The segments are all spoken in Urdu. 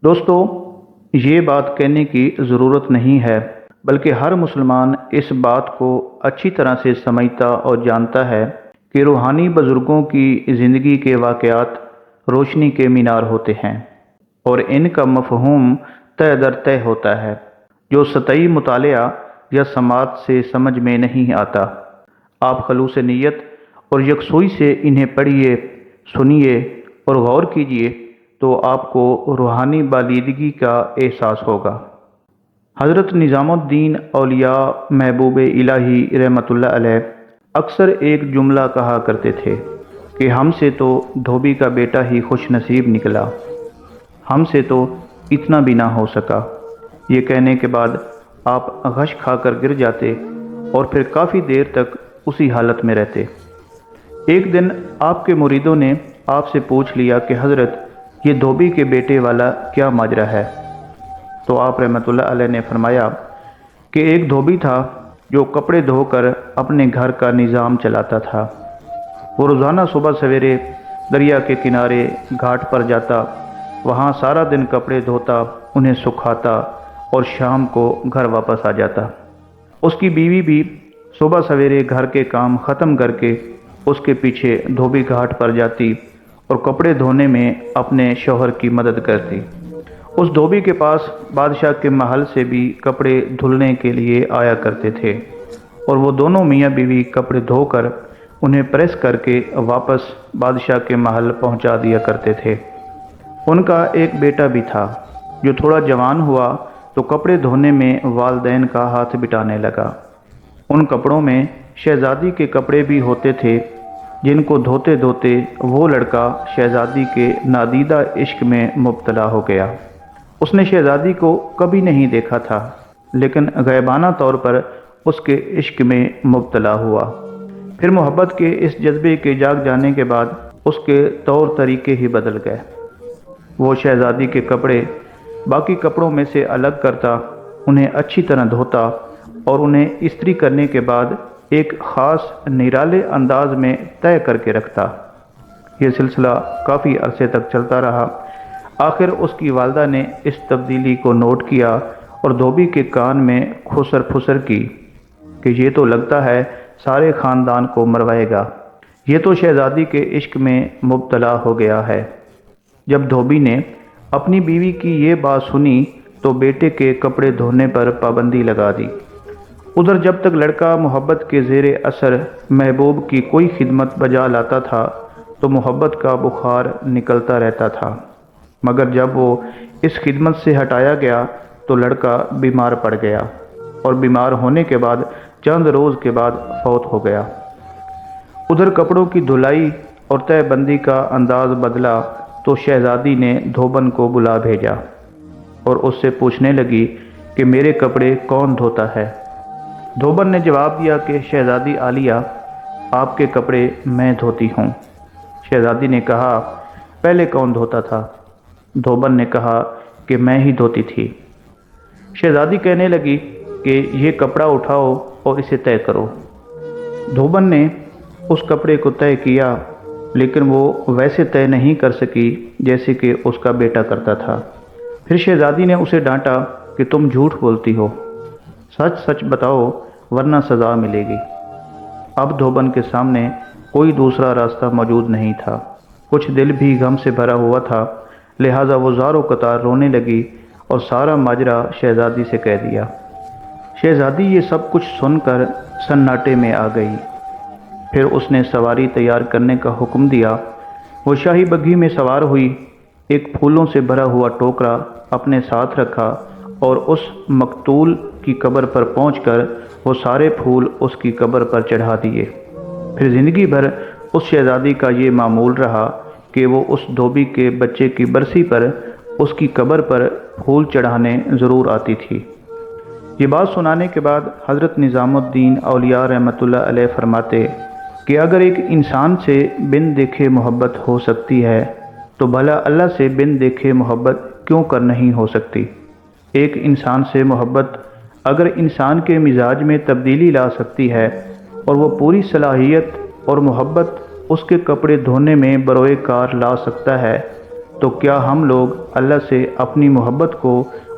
دوستو، یہ بات کہنے کی ضرورت نہیں ہے، بلکہ ہر مسلمان اس بات کو اچھی طرح سے سمجھتا اور جانتا ہے کہ روحانی بزرگوں کی زندگی کے واقعات روشنی کے مینار ہوتے ہیں، اور ان کا مفہوم تہ در تہ ہوتا ہے جو سطحی مطالعہ یا سماعت سے سمجھ میں نہیں آتا۔ آپ خلوص نیت اور یکسوئی سے انہیں پڑھیے، سنیے اور غور کیجیے تو آپ کو روحانی بالیدگی کا احساس ہوگا۔ حضرت نظام الدین اولیاء محبوب الہی رحمۃ اللہ علیہ اکثر ایک جملہ کہا کرتے تھے کہ ہم سے تو دھوبی کا بیٹا ہی خوش نصیب نکلا، ہم سے تو اتنا بھی نہ ہو سکا۔ یہ کہنے کے بعد آپ غش کھا کر گر جاتے اور پھر کافی دیر تک اسی حالت میں رہتے۔ ایک دن آپ کے مریدوں نے آپ سے پوچھ لیا کہ حضرت، یہ دھوبی کے بیٹے والا کیا ماجرا ہے؟ تو آپ رحمۃ اللہ علیہ نے فرمایا کہ ایک دھوبی تھا جو کپڑے دھو کر اپنے گھر کا نظام چلاتا تھا۔ وہ روزانہ صبح سویرے دریا کے کنارے گھاٹ پر جاتا، وہاں سارا دن کپڑے دھوتا، انہیں سکھاتا اور شام کو گھر واپس آ جاتا۔ اس کی بیوی بھی صبح سویرے گھر کے کام ختم کر کے اس کے پیچھے دھوبی گھاٹ پر جاتی اور کپڑے دھونے میں اپنے شوہر کی مدد کرتی۔ اس دھوبی کے پاس بادشاہ کے محل سے بھی کپڑے دھلنے کے لیے آیا کرتے تھے، اور وہ دونوں میاں بیوی کپڑے دھو کر انہیں پریس کر کے واپس بادشاہ کے محل پہنچا دیا کرتے تھے۔ ان کا ایک بیٹا بھی تھا جو تھوڑا جوان ہوا تو کپڑے دھونے میں والدین کا ہاتھ بٹانے لگا۔ ان کپڑوں میں شہزادی کے کپڑے بھی ہوتے تھے، جن کو دھوتے دھوتے وہ لڑکا شہزادی کے نادیدہ عشق میں مبتلا ہو گیا۔ اس نے شہزادی کو کبھی نہیں دیکھا تھا، لیکن غیبانہ طور پر اس کے عشق میں مبتلا ہوا۔ پھر محبت کے اس جذبے کے جاگ جانے کے بعد اس کے طور طریقے ہی بدل گئے۔ وہ شہزادی کے کپڑے باقی کپڑوں میں سے الگ کرتا، انہیں اچھی طرح دھوتا اور انہیں استری کرنے کے بعد ایک خاص نرالے انداز میں طے کر کے رکھتا۔ یہ سلسلہ کافی عرصے تک چلتا رہا۔ آخر اس کی والدہ نے اس تبدیلی کو نوٹ کیا اور دھوبی کے کان میں خسر پھسر کی کہ یہ تو لگتا ہے سارے خاندان کو مروائے گا، یہ تو شہزادی کے عشق میں مبتلا ہو گیا ہے۔ جب دھوبی نے اپنی بیوی کی یہ بات سنی تو بیٹے کے کپڑے دھونے پر پابندی لگا دی۔ ادھر جب تک لڑکا محبت کے زیر اثر محبوب کی کوئی خدمت بجا لاتا تھا تو محبت کا بخار نکلتا رہتا تھا، مگر جب وہ اس خدمت سے ہٹایا گیا تو لڑکا بیمار پڑ گیا، اور بیمار ہونے کے بعد چند روز کے بعد فوت ہو گیا۔ ادھر کپڑوں کی دھلائی اور تہہ بندی کا انداز بدلا تو شہزادی نے دھوبن کو بلا بھیجا اور اس سے پوچھنے لگی کہ میرے کپڑے کون دھوتا ہے؟ دھوبن نے جواب دیا کہ شہزادی عالیہ، آپ کے کپڑے میں دھوتی ہوں۔ شہزادی نے کہا، پہلے کون دھوتا تھا؟ دھوبن نے کہا کہ میں ہی دھوتی تھی۔ شہزادی کہنے لگی کہ یہ کپڑا اٹھاؤ اور اسے طے کرو۔ دھوبن نے اس کپڑے کو طے کیا، لیکن وہ ویسے طے نہیں کر سکی جیسے کہ اس کا بیٹا کرتا تھا۔ پھر شہزادی نے اسے ڈانٹا کہ تم جھوٹ بولتی ہو، سچ سچ بتاؤ ورنہ سزا ملے گی۔ اب دھوبن کے سامنے کوئی دوسرا راستہ موجود نہیں تھا، کچھ دل بھی غم سے بھرا ہوا تھا، لہٰذا وہ زار و قطار رونے لگی اور سارا ماجرا شہزادی سے کہہ دیا۔ شہزادی یہ سب کچھ سن کر سناٹے میں آ گئی۔ پھر اس نے سواری تیار کرنے کا حکم دیا۔ وہ شاہی بگھی میں سوار ہوئی، ایک پھولوں سے بھرا ہوا ٹوکرا اپنے ساتھ رکھا اور اس مقتول کی قبر پر پہنچ کر وہ سارے پھول اس کی قبر پر چڑھا دیے۔ پھر زندگی بھر اس شہزادی کا یہ معمول رہا کہ وہ اس دھوبی کے بچے کی برسی پر اس کی قبر پر پھول چڑھانے ضرور آتی تھی۔ یہ بات سنانے کے بعد حضرت نظام الدین اولیاء رحمۃ اللہ علیہ فرماتے کہ اگر ایک انسان سے بن دیکھے محبت ہو سکتی ہے تو بھلا اللہ سے بن دیکھے محبت کیوں کر نہیں ہو سکتی؟ ایک انسان سے محبت اگر انسان کے مزاج میں تبدیلی لا سکتی ہے اور وہ پوری صلاحیت اور محبت اس کے کپڑے دھونے میں بروئے کار لا سکتا ہے، تو کیا ہم لوگ اللہ سے اپنی محبت کو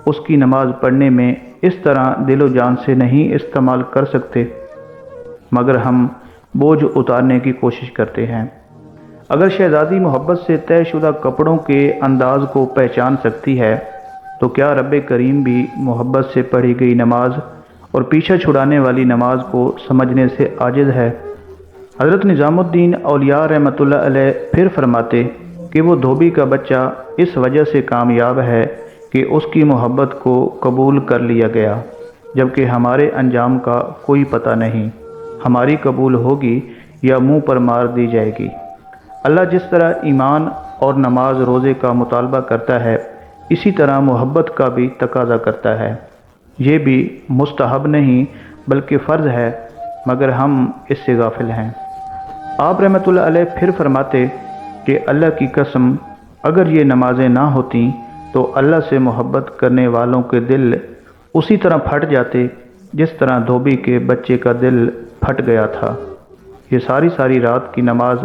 اس کی نماز پڑھنے میں اس طرح دل و جان سے نہیں استعمال کر سکتے؟ مگر ہم بوجھ اتارنے کی کوشش کرتے ہیں۔ اگر شہزادی محبت سے طے شدہ کپڑوں کے انداز کو پہچان سکتی ہے تو کیا رب کریم بھی محبت سے پڑھی گئی نماز اور پیچھا چھڑانے والی نماز کو سمجھنے سے عاجز ہے؟ حضرت نظام الدین اولیاء رحمۃ اللہ علیہ پھر فرماتے کہ وہ دھوبی کا بچہ اس وجہ سے کامیاب ہے کہ اس کی محبت کو قبول کر لیا گیا، جبکہ ہمارے انجام کا کوئی پتہ نہیں، ہماری قبول ہوگی یا منہ پر مار دی جائے گی۔ اللہ جس طرح ایمان اور نماز روزے کا مطالبہ کرتا ہے، اسی طرح محبت کا بھی تقاضا کرتا ہے۔ یہ بھی مستحب نہیں بلکہ فرض ہے، مگر ہم اس سے غافل ہیں۔ آپ رحمۃ اللہ علیہ پھر فرماتے کہ اللہ کی قسم، اگر یہ نمازیں نہ ہوتیں تو اللہ سے محبت کرنے والوں کے دل اسی طرح پھٹ جاتے جس طرح دھوبی کے بچے کا دل پھٹ گیا تھا۔ یہ ساری رات کی نماز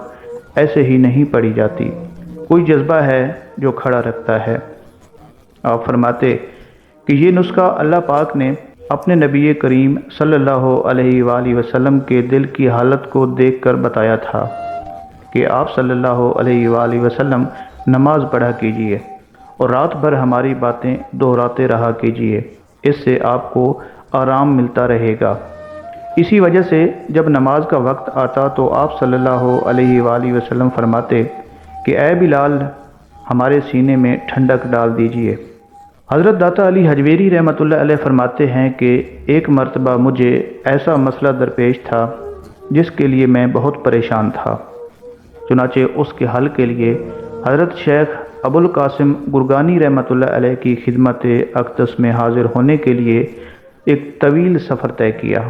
ایسے ہی نہیں پڑھی جاتی، کوئی جذبہ ہے جو کھڑا رکھتا ہے۔ آپ فرماتے کہ یہ نسخہ اللہ پاک نے اپنے نبی کریم صلی اللہ علیہ وآلہ وسلم کے دل کی حالت کو دیکھ کر بتایا تھا کہ آپ صلی اللہ علیہ وآلہ وسلم نماز پڑھا کیجیے اور رات بھر ہماری باتیں دہراتے رہا کیجیے، اس سے آپ کو آرام ملتا رہے گا۔ اسی وجہ سے جب نماز کا وقت آتا تو آپ صلی اللہ علیہ وآلہ وسلم فرماتے کہ اے بلال، ہمارے سینے میں ٹھنڈک ڈال دیجیے۔ حضرت داتا علی حجویری رحمۃ اللہ علیہ فرماتے ہیں کہ ایک مرتبہ مجھے ایسا مسئلہ درپیش تھا جس کے لیے میں بہت پریشان تھا، چنانچہ اس کے حل کے لیے حضرت شیخ ابو القاسم گرگانی رحمۃ اللہ علیہ کی خدمت اقدس میں حاضر ہونے کے لیے ایک طویل سفر طے کیا۔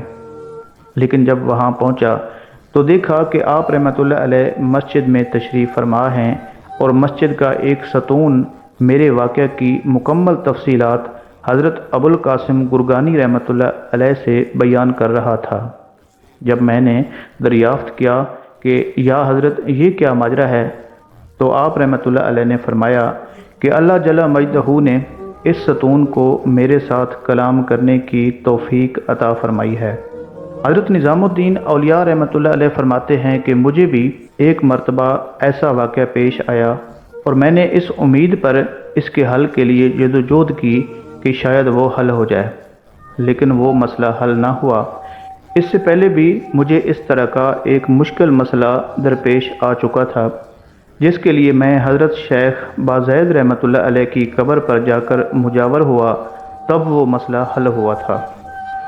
لیکن جب وہاں پہنچا تو دیکھا کہ آپ رحمۃ اللہ علیہ مسجد میں تشریف فرما ہیں اور مسجد کا ایک ستون میرے واقعہ کی مکمل تفصیلات حضرت ابو القاسم گرگانی رحمۃ اللہ علیہ سے بیان کر رہا تھا۔ جب میں نے دریافت کیا کہ یا حضرت یہ کیا ماجرا ہے، تو آپ رحمۃ اللہ علیہ نے فرمایا کہ اللہ جل مجدہ نے اس ستون کو میرے ساتھ کلام کرنے کی توفیق عطا فرمائی ہے۔ حضرت نظام الدین اولیاء رحمۃ اللہ علیہ فرماتے ہیں کہ مجھے بھی ایک مرتبہ ایسا واقعہ پیش آیا اور میں نے اس امید پر اس کے حل کے لیے جدوجہد کی کہ شاید وہ حل ہو جائے، لیکن وہ مسئلہ حل نہ ہوا۔ اس سے پہلے بھی مجھے اس طرح کا ایک مشکل مسئلہ درپیش آ چکا تھا جس کے لیے میں حضرت شیخ بازید رحمۃ اللہ علیہ کی قبر پر جا کر مجاور ہوا، تب وہ مسئلہ حل ہوا تھا۔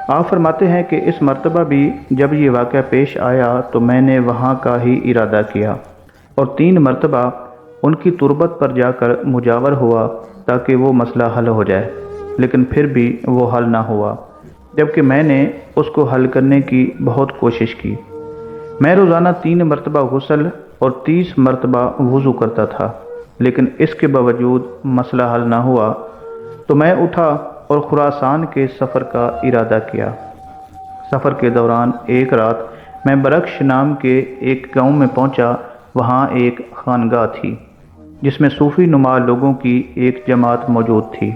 آپ فرماتے ہیں کہ اس مرتبہ بھی جب یہ واقعہ پیش آیا تو میں نے وہاں کا ہی ارادہ کیا اور 3 مرتبہ ان کی تربت پر جا کر مجاور ہوا تاکہ وہ مسئلہ حل ہو جائے، لیکن پھر بھی وہ حل نہ ہوا، جبکہ میں نے اس کو حل کرنے کی بہت کوشش کی۔ میں روزانہ 3 مرتبہ غسل اور 30 مرتبہ وضو کرتا تھا، لیکن اس کے باوجود مسئلہ حل نہ ہوا، تو میں اٹھا اور خراسان کے سفر کا ارادہ کیا۔ سفر کے دوران ایک رات میں برکش نام کے ایک گاؤں میں پہنچا۔ وہاں ایک خانگاہ تھی جس میں صوفی نما لوگوں کی ایک جماعت موجود تھی،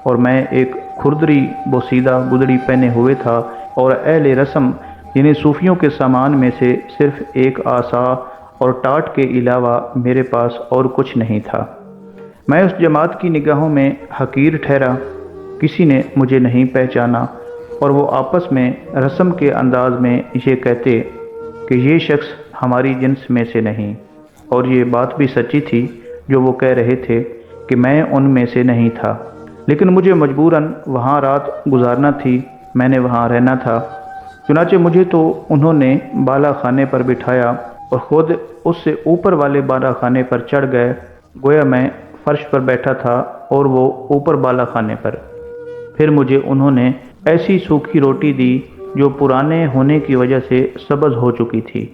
اور میں ایک کھردری بوسیدہ گدڑی پہنے ہوئے تھا اور اہل رسم یعنی صوفیوں کے سامان میں سے صرف ایک عصا اور ٹاٹ کے علاوہ میرے پاس اور کچھ نہیں تھا۔ میں اس جماعت کی نگاہوں میں حقیر ٹھہرا، کسی نے مجھے نہیں پہچانا اور وہ آپس میں رسم کے انداز میں یہ کہتے کہ یہ شخص ہماری جنس میں سے نہیں، اور یہ بات بھی سچی تھی جو وہ کہہ رہے تھے کہ میں ان میں سے نہیں تھا، لیکن مجھے مجبوراً وہاں رات گزارنا تھی، میں نے وہاں رہنا تھا۔ چنانچہ مجھے تو انہوں نے بالا خانے پر بٹھایا اور خود اس سے اوپر والے بالا خانے پر چڑھ گئے، گویا میں فرش پر بیٹھا تھا اور وہ اوپر بالا خانے پر۔ پھر مجھے انہوں نے ایسی سوکھی روٹی دی جو پرانے ہونے کی وجہ سے سبز ہو چکی تھی،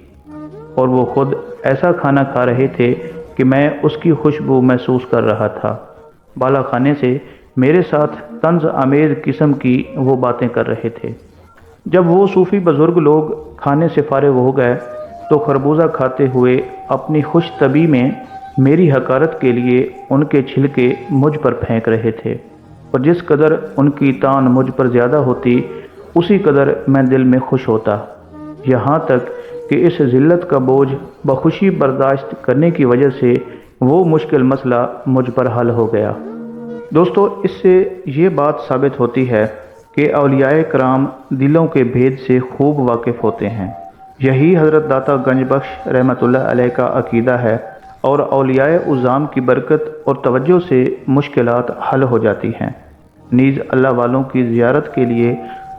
اور وہ خود ایسا کھانا کھا رہے تھے کہ میں اس کی خوشبو محسوس کر رہا تھا۔ بالا خانے سے میرے ساتھ طنز آمیز قسم کی وہ باتیں کر رہے تھے۔ جب وہ صوفی بزرگ لوگ کھانے سے فارغ ہو گئے تو خربوزہ کھاتے ہوئے اپنی خوش طبی میں میری حقارت کے لیے ان کے چھلکے مجھ پر پھینک رہے تھے، اور جس قدر ان کی تان مجھ پر زیادہ ہوتی اسی قدر میں دل میں خوش ہوتا، یہاں تک کہ اس ذلت کا بوجھ بخوشی برداشت کرنے کی وجہ سے وہ مشکل مسئلہ مجھ پر حل ہو گیا۔ دوستو، اس سے یہ بات ثابت ہوتی ہے کہ اولیاء کرام دلوں کے بھید سے خوب واقف ہوتے ہیں۔ یہی حضرت داتا گنج بخش رحمۃ اللہ علیہ کا عقیدہ ہے، اور اولیاء عظام کی برکت اور توجہ سے مشکلات حل ہو جاتی ہیں۔ نیز اللہ والوں کی زیارت کے لیے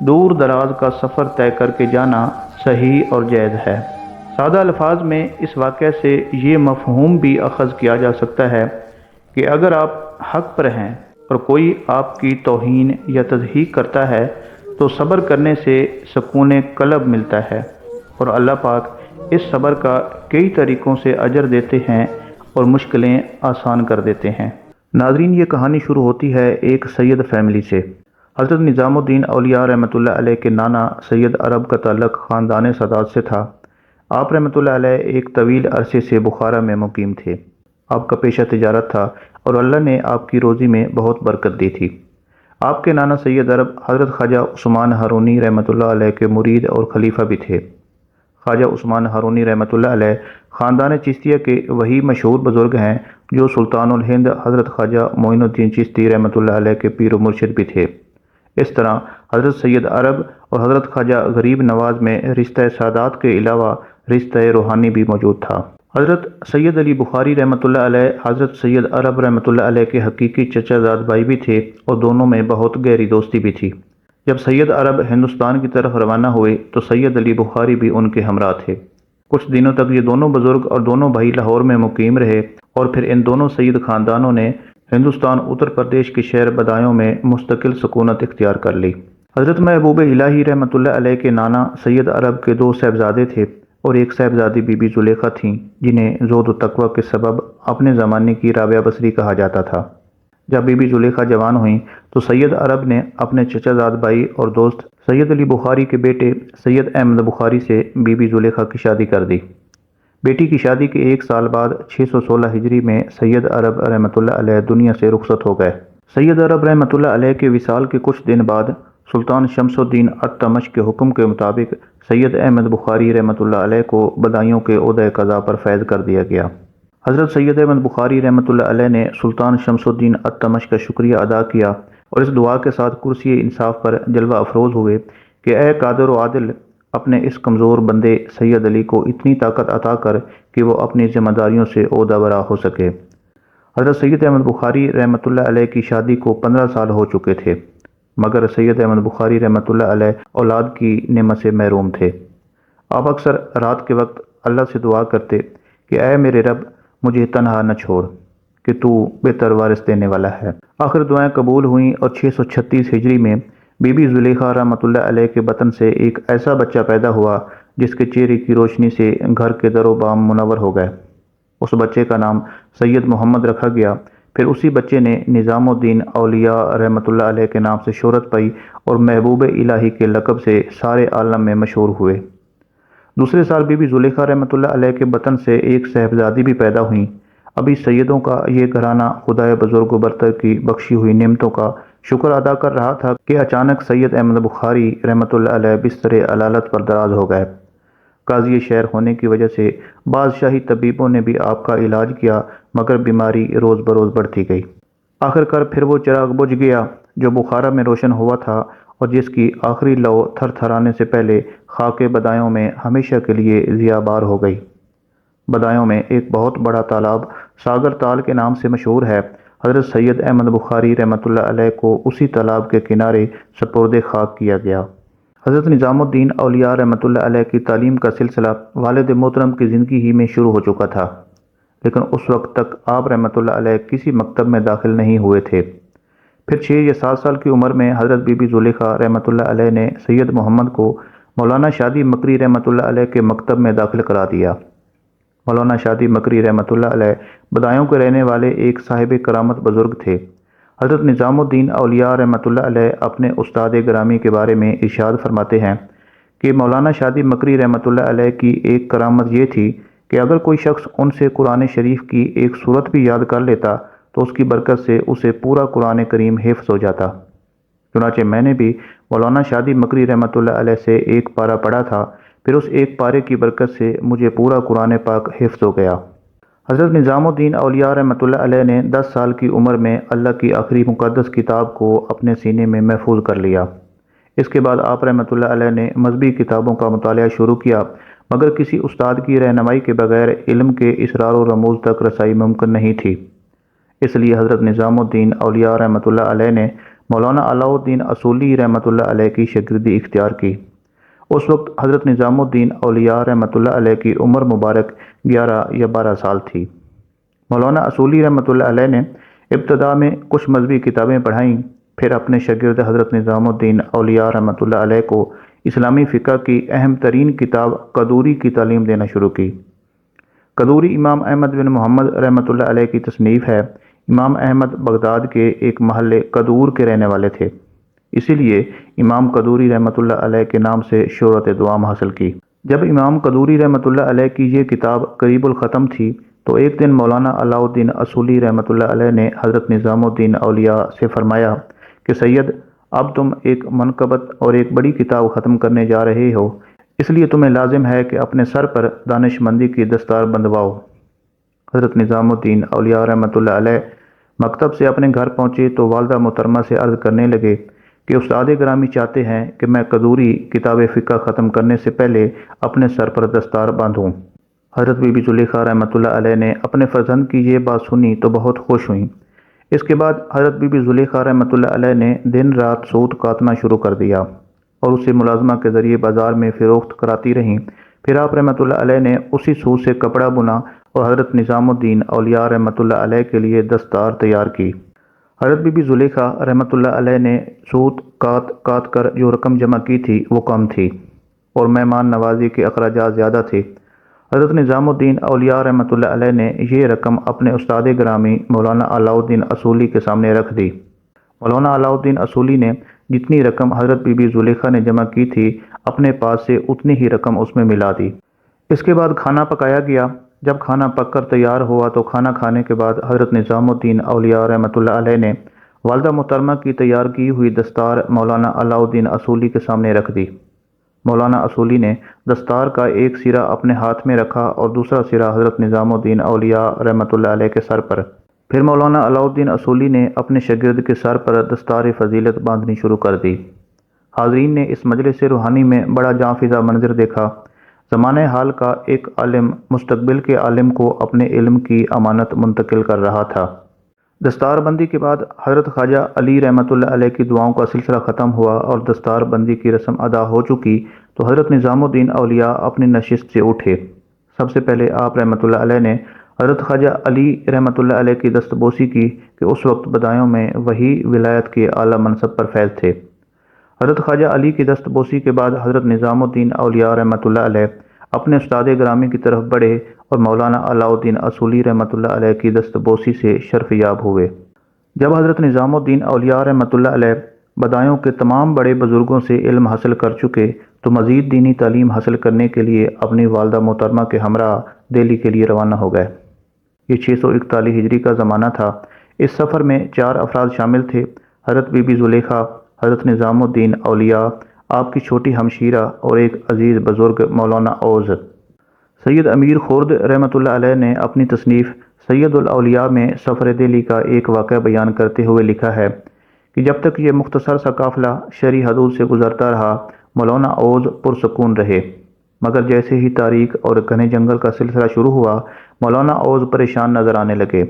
دور دراز کا سفر طے کر کے جانا صحیح اور جائز ہے۔ سادہ الفاظ میں اس واقعے سے یہ مفہوم بھی اخذ کیا جا سکتا ہے کہ اگر آپ حق پر ہیں اور کوئی آپ کی توہین یا تضحیق کرتا ہے تو صبر کرنے سے سکون قلب ملتا ہے، اور اللہ پاک اس صبر کا کئی طریقوں سے اجر دیتے ہیں اور مشکلیں آسان کر دیتے ہیں۔ ناظرین، یہ کہانی شروع ہوتی ہے ایک سید فیملی سے۔ حضرت نظام الدین اولیاء رحمۃ اللہ علیہ کے نانا سید عرب کا تعلق خاندان سادات سے تھا۔ آپ رحمۃ اللہ علیہ ایک طویل عرصے سے بخارا میں مقیم تھے۔ آپ کا پیشہ تجارت تھا اور اللہ نے آپ کی روزی میں بہت برکت دی تھی۔ آپ کے نانا سید عرب حضرت خواجہ عثمان ہارونی رحمۃ اللہ علیہ کے مرید اور خلیفہ بھی تھے۔ خواجہ عثمان ہارونی رحمۃ اللہ علیہ خاندان چشتیہ کے وہی مشہور بزرگ ہیں جو سلطان الہند حضرت خواجہ معین الدین چشتی رحمۃ اللہ علیہ کے پیر و مرشد بھی تھے۔ اس طرح حضرت سید عرب اور حضرت خواجہ غریب نواز میں رشتہ سادات کے علاوہ رشتہ روحانی بھی موجود تھا۔ حضرت سید علی بخاری رحمۃ اللہ علیہ حضرت سید عرب رحمۃ اللہ علیہ کے حقیقی چچا زاد بھائی بھی تھے، اور دونوں میں بہت گہری دوستی بھی تھی۔ جب سید عرب ہندوستان کی طرف روانہ ہوئے تو سید علی بخاری بھی ان کے ہمراہ تھے۔ کچھ دنوں تک یہ دونوں بزرگ اور دونوں بھائی لاہور میں مقیم رہے، اور پھر ان دونوں سید خاندانوں نے ہندوستان اتر پردیش کے شہر بدایوں میں مستقل سکونت اختیار کر لی۔ حضرت محبوب الہی رحمۃ اللہ علیہ کے نانا سید عرب کے دو صاحبزادے تھے، اور ایک صاحبزادی بی بی زلیخا تھیں جنہیں زہد و تقوی کے سبب اپنے زمانے کی رابعہ بصری کہا جاتا تھا۔ جب بی بی زلیخا جوان ہوئیں تو سید عرب نے اپنے چچا زاد بھائی اور دوست سید علی بخاری کے بیٹے سید احمد بخاری سے بی بی زلیخا کی شادی کر دی۔ بیٹی کی شادی کے ایک سال بعد 616 ہجری میں سید عرب رحمۃ اللہ علیہ دنیا سے رخصت ہو گئے۔ سید عرب رحمۃ اللہ علیہ کے وصال کے کچھ دن بعد سلطان شمس الدین التمش کے حکم کے مطابق سید احمد بخاری رحمۃ اللہ علیہ کو بدایوں کے عہدہ قضا پر فیض کر دیا گیا۔ حضرت سید احمد بخاری رحمۃ اللہ علیہ نے سلطان شمس الدین التمش کا شکریہ ادا کیا اور اس دعا کے ساتھ کرسی انصاف پر جلوہ افروز ہوئے کہ اے قادر و عادل، اپنے اس کمزور بندے سید علی کو اتنی طاقت عطا کر کہ وہ اپنی ذمہ داریوں سے عہدہ برا ہو سکے۔ حضرت سید احمد بخاری رحمۃ اللہ علیہ کی شادی کو 15 سال ہو چکے تھے، مگر سید احمد بخاری رحمۃ اللہ علیہ اولاد کی نعمت سے محروم تھے۔ آپ اکثر رات کے وقت اللہ سے دعا کرتے کہ اے میرے رب، مجھے تنہا نہ چھوڑ کہ تو بہتر وارث دینے والا ہے۔ آخر دعائیں قبول ہوئیں اور 636 ہجری میں بی بی زلیخا رحمۃ اللہ علیہ کے بطن سے ایک ایسا بچہ پیدا ہوا جس کے چہرے کی روشنی سے گھر کے در و بام منور ہو گئے۔ اس بچے کا نام سید محمد رکھا گیا۔ پھر اسی بچے نے نظام الدین اولیاء رحمۃ اللہ علیہ کے نام سے شہرت پائی اور محبوب الہی کے لقب سے سارے عالم میں مشہور ہوئے۔ دوسرے سال بی بی زلیخا رحمۃ اللہ علیہ کے بطن سے ایک صاحبزادی بھی پیدا ہوئیں۔ ابھی سیدوں کا یہ گھرانہ خدائے بزرگ و برتر کی بخشی ہوئی نعمتوں کا شکر ادا کر رہا تھا کہ اچانک سید احمد بخاری رحمۃ اللہ علیہ بستر علالت پر دراز ہو گئے۔ قاضی شہر ہونے کی وجہ سے بادشاہی طبیبوں نے بھی آپ کا علاج کیا، مگر بیماری روز بروز بڑھتی گئی۔ آخر کار پھر وہ چراغ بجھ گیا جو بخارا میں روشن ہوا تھا اور جس کی آخری لو تھر تھرانے سے پہلے خاک بدایوں میں ہمیشہ کے لیے ضیاء بار ہو گئی۔ بدایوں میں ایک بہت بڑا تالاب ساگر تال کے نام سے مشہور ہے۔ حضرت سید احمد بخاری رحمۃ اللہ علیہ کو اسی تالاب کے کنارے سپرد خاک کیا گیا۔ حضرت نظام الدین اولیاء رحمۃ اللہ علیہ کی تعلیم کا سلسلہ والد محترم کی زندگی ہی میں شروع ہو چکا تھا، لیکن اس وقت تک آپ رحمۃ اللہ علیہ کسی مکتب میں داخل نہیں ہوئے تھے۔ پھر 6 یا 7 سال کی عمر میں حضرت بی بی زلیخا رحمۃ اللہ علیہ نے سید محمد کو مولانا شادی مکری رحمۃ اللہ علیہ کے مکتب میں داخل کرا دیا۔ مولانا شادی مکری رحمۃ اللہ علیہ بدایوں کے رہنے والے ایک صاحب کرامت بزرگ تھے۔ حضرت نظام الدین اولیاء رحمۃ اللہ علیہ اپنے استاد گرامی کے بارے میں ارشاد فرماتے ہیں کہ مولانا شادی مکری رحمۃ اللہ علیہ کی ایک کرامت یہ تھی کہ اگر کوئی شخص ان سے قرآن شریف کی ایک صورت بھی یاد کر لیتا تو اس کی برکت سے اسے پورا قرآن کریم حفظ ہو جاتا۔ چنانچہ میں نے بھی مولانا شادی مکری رحمۃ اللہ علیہ سے ایک پارہ پڑھا تھا، پھر اس ایک پارے کی برکت سے مجھے پورا قرآن پاک حفظ ہو گیا۔ حضرت نظام الدین اولیاء رحمۃ اللہ علیہ نے 10 سال کی عمر میں اللہ کی آخری مقدس کتاب کو اپنے سینے میں محفوظ کر لیا۔ اس کے بعد آپ رحمۃ اللہ علیہ نے مذہبی کتابوں کا مطالعہ شروع کیا، مگر کسی استاد کی رہنمائی کے بغیر علم کے اسرار و رموز تک رسائی ممکن نہیں تھی۔ اس لیے حضرت نظام الدین اولیاء رحمۃ اللہ علیہ نے مولانا علاء الدین اصولی رحمۃ اللہ علیہ کی شاگردی اختیار کی۔ اس وقت حضرت نظام الدین اولیاء رحمۃ اللہ علیہ کی عمر مبارک 11 یا 12 سال تھی۔ مولانا اصولی رحمۃ اللہ علیہ نے ابتدا میں کچھ مذہبی کتابیں پڑھائیں، پھر اپنے شاگرد حضرت نظام الدین اولیاء رحمۃ اللہ علیہ کو اسلامی فقہ کی اہم ترین کتاب قدوری کی تعلیم دینا شروع کی۔ قدوری امام احمد بن محمد رحمۃ اللہ علیہ کی تصنیف ہے۔ امام احمد بغداد کے ایک محلے قدور کے رہنے والے تھے، اسی لیے امام قدوری رحمۃ اللہ علیہ کے نام سے شہرت دوام حاصل کی۔ جب امام قدوری رحمۃ اللہ علیہ کی یہ کتاب قریب الختم تھی تو ایک دن مولانا علاء الدین اصولی رحمۃ اللہ علیہ نے حضرت نظام الدین اولیاء سے فرمایا کہ سید، اب تم ایک منقبت اور ایک بڑی کتاب ختم کرنے جا رہے ہو، اس لیے تمہیں لازم ہے کہ اپنے سر پر دانش مندی کی دستار بندھواؤ۔ حضرت نظام الدین اولیاء رحمۃ اللہ علیہ مکتب سے اپنے گھر پہنچے تو والدہ محترمہ سے عرض کرنے لگے کہ استاد گرامی چاہتے ہیں کہ میں قدوری کتاب فقہ ختم کرنے سے پہلے اپنے سر پر دستار باندھوں۔ حضرت بی بی زلیخا رحمۃ اللہ علیہ نے اپنے فرزند کی یہ بات سنی تو بہت خوش ہوئیں۔ اس کے بعد حضرت بی بی زلیخا رحمۃ اللہ علیہ نے دن رات سود کاٹنا شروع کر دیا اور اسے ملازمہ کے ذریعے بازار میں فروخت کراتی رہیں۔ پھر آپ رحمۃ اللہ علیہ نے اسی سود سے کپڑا بنا اور حضرت نظام الدین اولیاء رحمۃ اللہ علیہ کے لیے دستار تیار کی۔ حضرت بی بی زلیخا رحمۃ اللہ علیہ نے سود کاٹ کر جو رقم جمع کی تھی وہ کم تھی اور مہمان نوازی کے اخراجات زیادہ تھے۔ حضرت نظام الدین اولیاء رحمۃ اللہ علیہ نے یہ رقم اپنے استاد گرامی مولانا علاء الدین اصولی کے سامنے رکھ دی۔ مولانا علاء الدین اصولی نے جتنی رقم حضرت بی بی زلیخا نے جمع کی تھی اپنے پاس سے اتنی ہی رقم اس میں ملا دی۔ اس کے بعد کھانا پکایا گیا۔ جب کھانا پک کر تیار ہوا تو کھانا کھانے کے بعد حضرت نظام الدین اولیاء رحمۃ اللہ علیہ نے والدہ محترمہ کی تیار کی ہوئی دستار مولانا علاء الدین اصولی کے سامنے رکھ دی۔ مولانا اصولی نے دستار کا ایک سرا اپنے ہاتھ میں رکھا اور دوسرا سرا حضرت نظام الدین اولیاء رحمۃ اللہ علیہ کے سر پر۔ پھر مولانا علاء الدین اصولی نے اپنے شاگرد کے سر پر دستار فضیلت باندھنی شروع کر دی۔ حاضرین نے اس مجلس روحانی میں بڑا جاں فضا منظر دیکھا۔ زمانہ حال کا ایک عالم مستقبل کے عالم کو اپنے علم کی امانت منتقل کر رہا تھا۔ دستار بندی کے بعد حضرت خواجہ علی رحمۃ اللہ علیہ کی دعاؤں کا سلسلہ ختم ہوا اور دستار بندی کی رسم ادا ہو چکی تو حضرت نظام الدین اولیاء اپنی نشست سے اٹھے۔ سب سے پہلے آپ رحمۃ اللہ علیہ نے حضرت خواجہ علی رحمۃ اللہ علیہ کی دستبوسی کی کہ اس وقت بدایوں میں وہی ولایت کے اعلیٰ منصب پر فیض تھے۔ حضرت خواجہ علی کی دستبوسی کے بعد حضرت نظام الدین اولیاء رحمۃ اللہ علیہ اپنے استاد گرامی کی طرف بڑھے اور مولانا علاء الدین اصولی رحمۃ اللہ علیہ کی دستبوسی سے شرف یاب ہوئے۔ جب حضرت نظام الدین اولیاء رحمۃ اللہ علیہ بدایوں کے تمام بڑے بزرگوں سے علم حاصل کر چکے تو مزید دینی تعلیم حاصل کرنے کے لیے اپنی والدہ محترمہ کے ہمراہ دہلی کے لیے روانہ ہو گئے۔ یہ 641 ہجری کا زمانہ تھا۔ اس سفر میں 4 افراد شامل تھے: حضرت بی بی زلیخا، حضرت نظام الدین اولیاء، آپ کی چھوٹی ہمشیرہ اور ایک عزیز بزرگ مولانا اوز۔ سید امیر خرد رحمۃ اللہ علیہ نے اپنی تصنیف سید الاولیاء میں سفر دہلی کا ایک واقعہ بیان کرتے ہوئے لکھا ہے کہ جب تک یہ مختصر سا قافلہ شرعی حدود سے گزرتا رہا مولانا اوز پرسکون رہے، مگر جیسے ہی تاریک اور گھنے جنگل کا سلسلہ شروع ہوا مولانا اوز پریشان نظر آنے لگے۔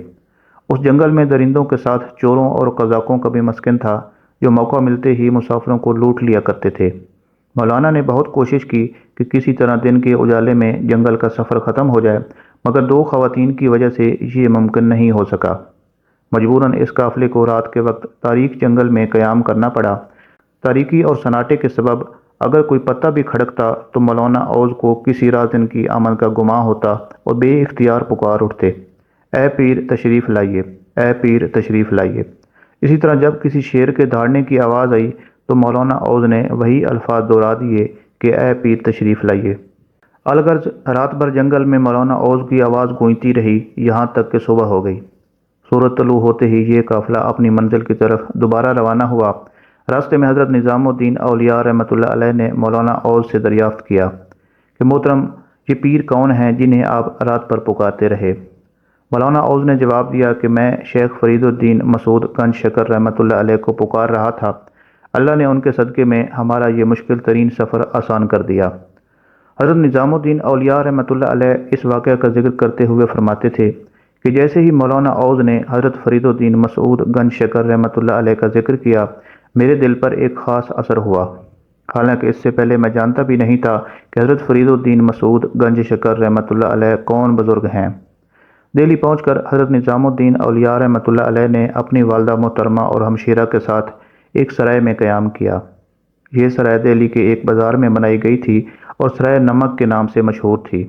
اس جنگل میں درندوں کے ساتھ چوروں اور قزاقوں کا بھی مسکن تھا جو موقع ملتے ہی مسافروں کو لوٹ لیا کرتے تھے۔ مولانا نے بہت کوشش کی کہ کسی طرح دن کے اجالے میں جنگل کا سفر ختم ہو جائے، مگر 2 خواتین کی وجہ سے یہ ممکن نہیں ہو سکا۔ مجبوراً اس قافلے کو رات کے وقت تاریک جنگل میں قیام کرنا پڑا۔ تاریکی اور سناٹے کے سبب اگر کوئی پتہ بھی کھڑکتا تو مولانا اوز کو کسی رازن کی آمد کا گمان ہوتا اور بے اختیار پکار اٹھتے، اے پیر تشریف لائیے، اے پیر تشریف لائیے۔ اسی طرح جب کسی شیر کے دھاڑنے کی آواز آئی تو مولانا اوز نے وہی الفاظ دہرا دیے کہ اے پیر تشریف لائیے۔ الغرض رات بھر جنگل میں مولانا اوز کی آواز گونجتی رہی، یہاں تک کہ صبح ہو گئی۔ سورج طلوع ہوتے ہی یہ قافلہ اپنی منزل کی طرف دوبارہ روانہ ہوا۔ راستے میں حضرت نظام الدین اولیاء رحمۃ اللہ علیہ نے مولانا اوز سے دریافت کیا کہ محترم، یہ پیر کون ہیں جنہیں آپ رات پر پکارتے رہے؟ مولانا اوز نے جواب دیا کہ میں شیخ فرید الدین مسعود گنج شکر رحمۃ اللہ علیہ کو پکار رہا تھا۔ اللہ نے ان کے صدقے میں ہمارا یہ مشکل ترین سفر آسان کر دیا۔ حضرت نظام الدین اولیاء رحمۃ اللہ علیہ اس واقعہ کا ذکر کرتے ہوئے فرماتے تھے کہ جیسے ہی مولانا اوز نے حضرت فرید الدین مسعود گنج شکر رحمۃ اللہ علیہ کا ذکر کیا، میرے دل پر ایک خاص اثر ہوا، حالانکہ اس سے پہلے میں جانتا بھی نہیں تھا کہ حضرت فرید الدین مسعود گنج شکر رحمۃ اللہ علیہ کون بزرگ ہیں۔ دہلی پہنچ کر حضرت نظام الدین اولیاء رحمۃ اللہ علیہ نے اپنی والدہ محترمہ اور ہمشیرہ کے ساتھ ایک سرائے میں قیام کیا۔ یہ سرائے دہلی کے ایک بازار میں بنائی گئی تھی اور سرائے نمک کے نام سے مشہور تھی۔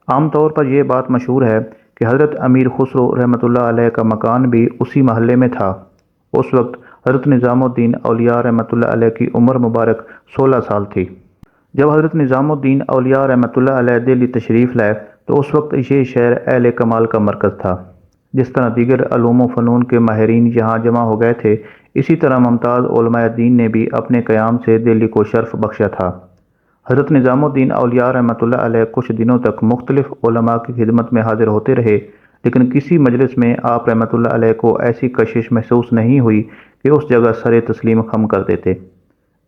عام طور پر یہ بات مشہور ہے کہ حضرت امیر خسرو رحمۃ اللہ علیہ کا مکان بھی اسی محلے میں تھا۔ اس وقت حضرت نظام الدین اولیاء رحمۃ اللہ علیہ کی عمر مبارک 16 سال تھی۔ جب حضرت نظام الدین اولیاء رحمۃ اللہ علیہ دہلی تشریف لائے تو اس وقت یہ شہر اہل کمال کا مرکز تھا۔ جس طرح دیگر علوم و فنون کے ماہرین یہاں جمع ہو گئے تھے، اسی طرح ممتاز علماء دین نے بھی اپنے قیام سے دہلی کو شرف بخشا تھا۔ حضرت نظام الدین اولیاء رحمۃ اللہ علیہ کچھ دنوں تک مختلف علماء کی خدمت میں حاضر ہوتے رہے، لیکن کسی مجلس میں آپ رحمۃ اللہ علیہ کو ایسی کشش محسوس نہیں ہوئی کہ اس جگہ سر تسلیم خم کر دیتے۔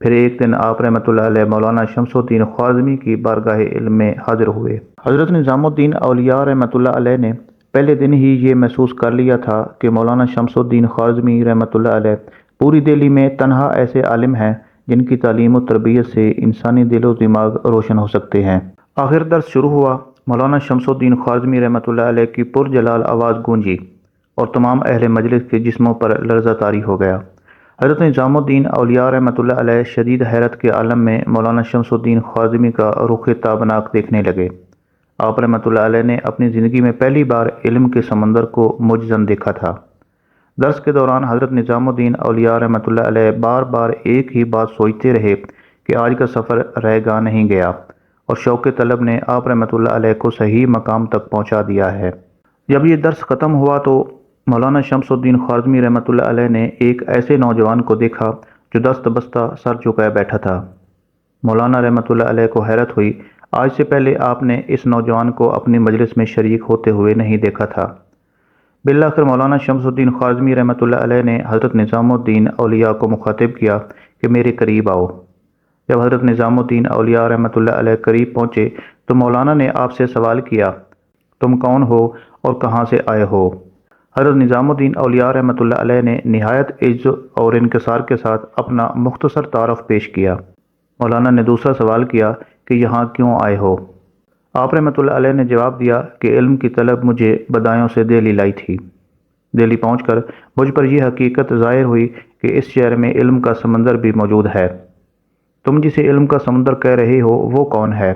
پھر ایک دن آپ رحمۃ اللہ علیہ مولانا شمس الدین خوارزمی کی بارگاہ علم میں حاضر ہوئے۔ حضرت نظام الدین اولیاء رحمۃ اللہ علیہ نے پہلے دن ہی یہ محسوس کر لیا تھا کہ مولانا شمس الدین خوارزمی رحمۃ اللہ علیہ پوری دہلی میں تنہا ایسے عالم ہیں جن کی تعلیم و تربیت سے انسانی دل و دماغ روشن ہو سکتے ہیں۔ آخر درس شروع ہوا۔ مولانا شمس الدین خوارزمی رحمۃ اللہ علیہ کی پرجلال آواز گونجی اور تمام اہل مجلس کے جسموں پر لرزہ طاری ہو گیا۔ حضرت نظام الدین اولیاء رحمۃ اللہ علیہ شدید حیرت کے عالم میں مولانا شمس الدین خوارزمی کا رخ تابناک دیکھنے لگے۔ آپ رحمۃ اللہ علیہ نے اپنی زندگی میں پہلی بار علم کے سمندر کو معجزاً دیکھا تھا۔ درس کے دوران حضرت نظام الدین اولیاء رحمۃ اللہ علیہ بار بار ایک ہی بات سوچتے رہے کہ آج کا سفر رہ گاہ نہیں گیا، اور شوق طلب نے آپ رحمۃ اللہ علیہ کو صحیح مقام تک پہنچا دیا ہے۔ جب یہ درس ختم ہوا تو مولانا شمس الدین خوارزمی رحمۃ اللہ علیہ نے ایک ایسے نوجوان کو دیکھا جو دست بستہ سر جھکائے بیٹھا تھا۔ مولانا رحمۃ اللہ علیہ کو حیرت ہوئی، آج سے پہلے آپ نے اس نوجوان کو اپنی مجلس میں شریک ہوتے ہوئے نہیں دیکھا تھا۔ بالآخر مولانا شمس الدین خوارزمی رحمۃ اللہ علیہ نے حضرت نظام الدین اولیاء کو مخاطب کیا کہ میرے قریب آؤ۔ جب حضرت نظام الدین اولیاء رحمۃ اللہ علیہ قریب پہنچے تو مولانا نے آپ سے سوال کیا، تم کون ہو اور کہاں سے آئے ہو؟ حضرت نظام الدین اولیاء رحمۃ اللہ علیہ نے نہایت عجز اور انکسار کے ساتھ اپنا مختصر تعارف پیش کیا۔ مولانا نے دوسرا سوال کیا کہ یہاں کیوں آئے ہو؟ آپ رحمۃ اللہ علیہ نے جواب دیا کہ علم کی طلب مجھے بدایوں سے دہلی لائی تھی۔ دہلی پہنچ کر مجھ پر یہ حقیقت ظاہر ہوئی کہ اس شہر میں علم کا سمندر بھی موجود ہے۔ تم جسے علم کا سمندر کہہ رہے ہو وہ کون ہے؟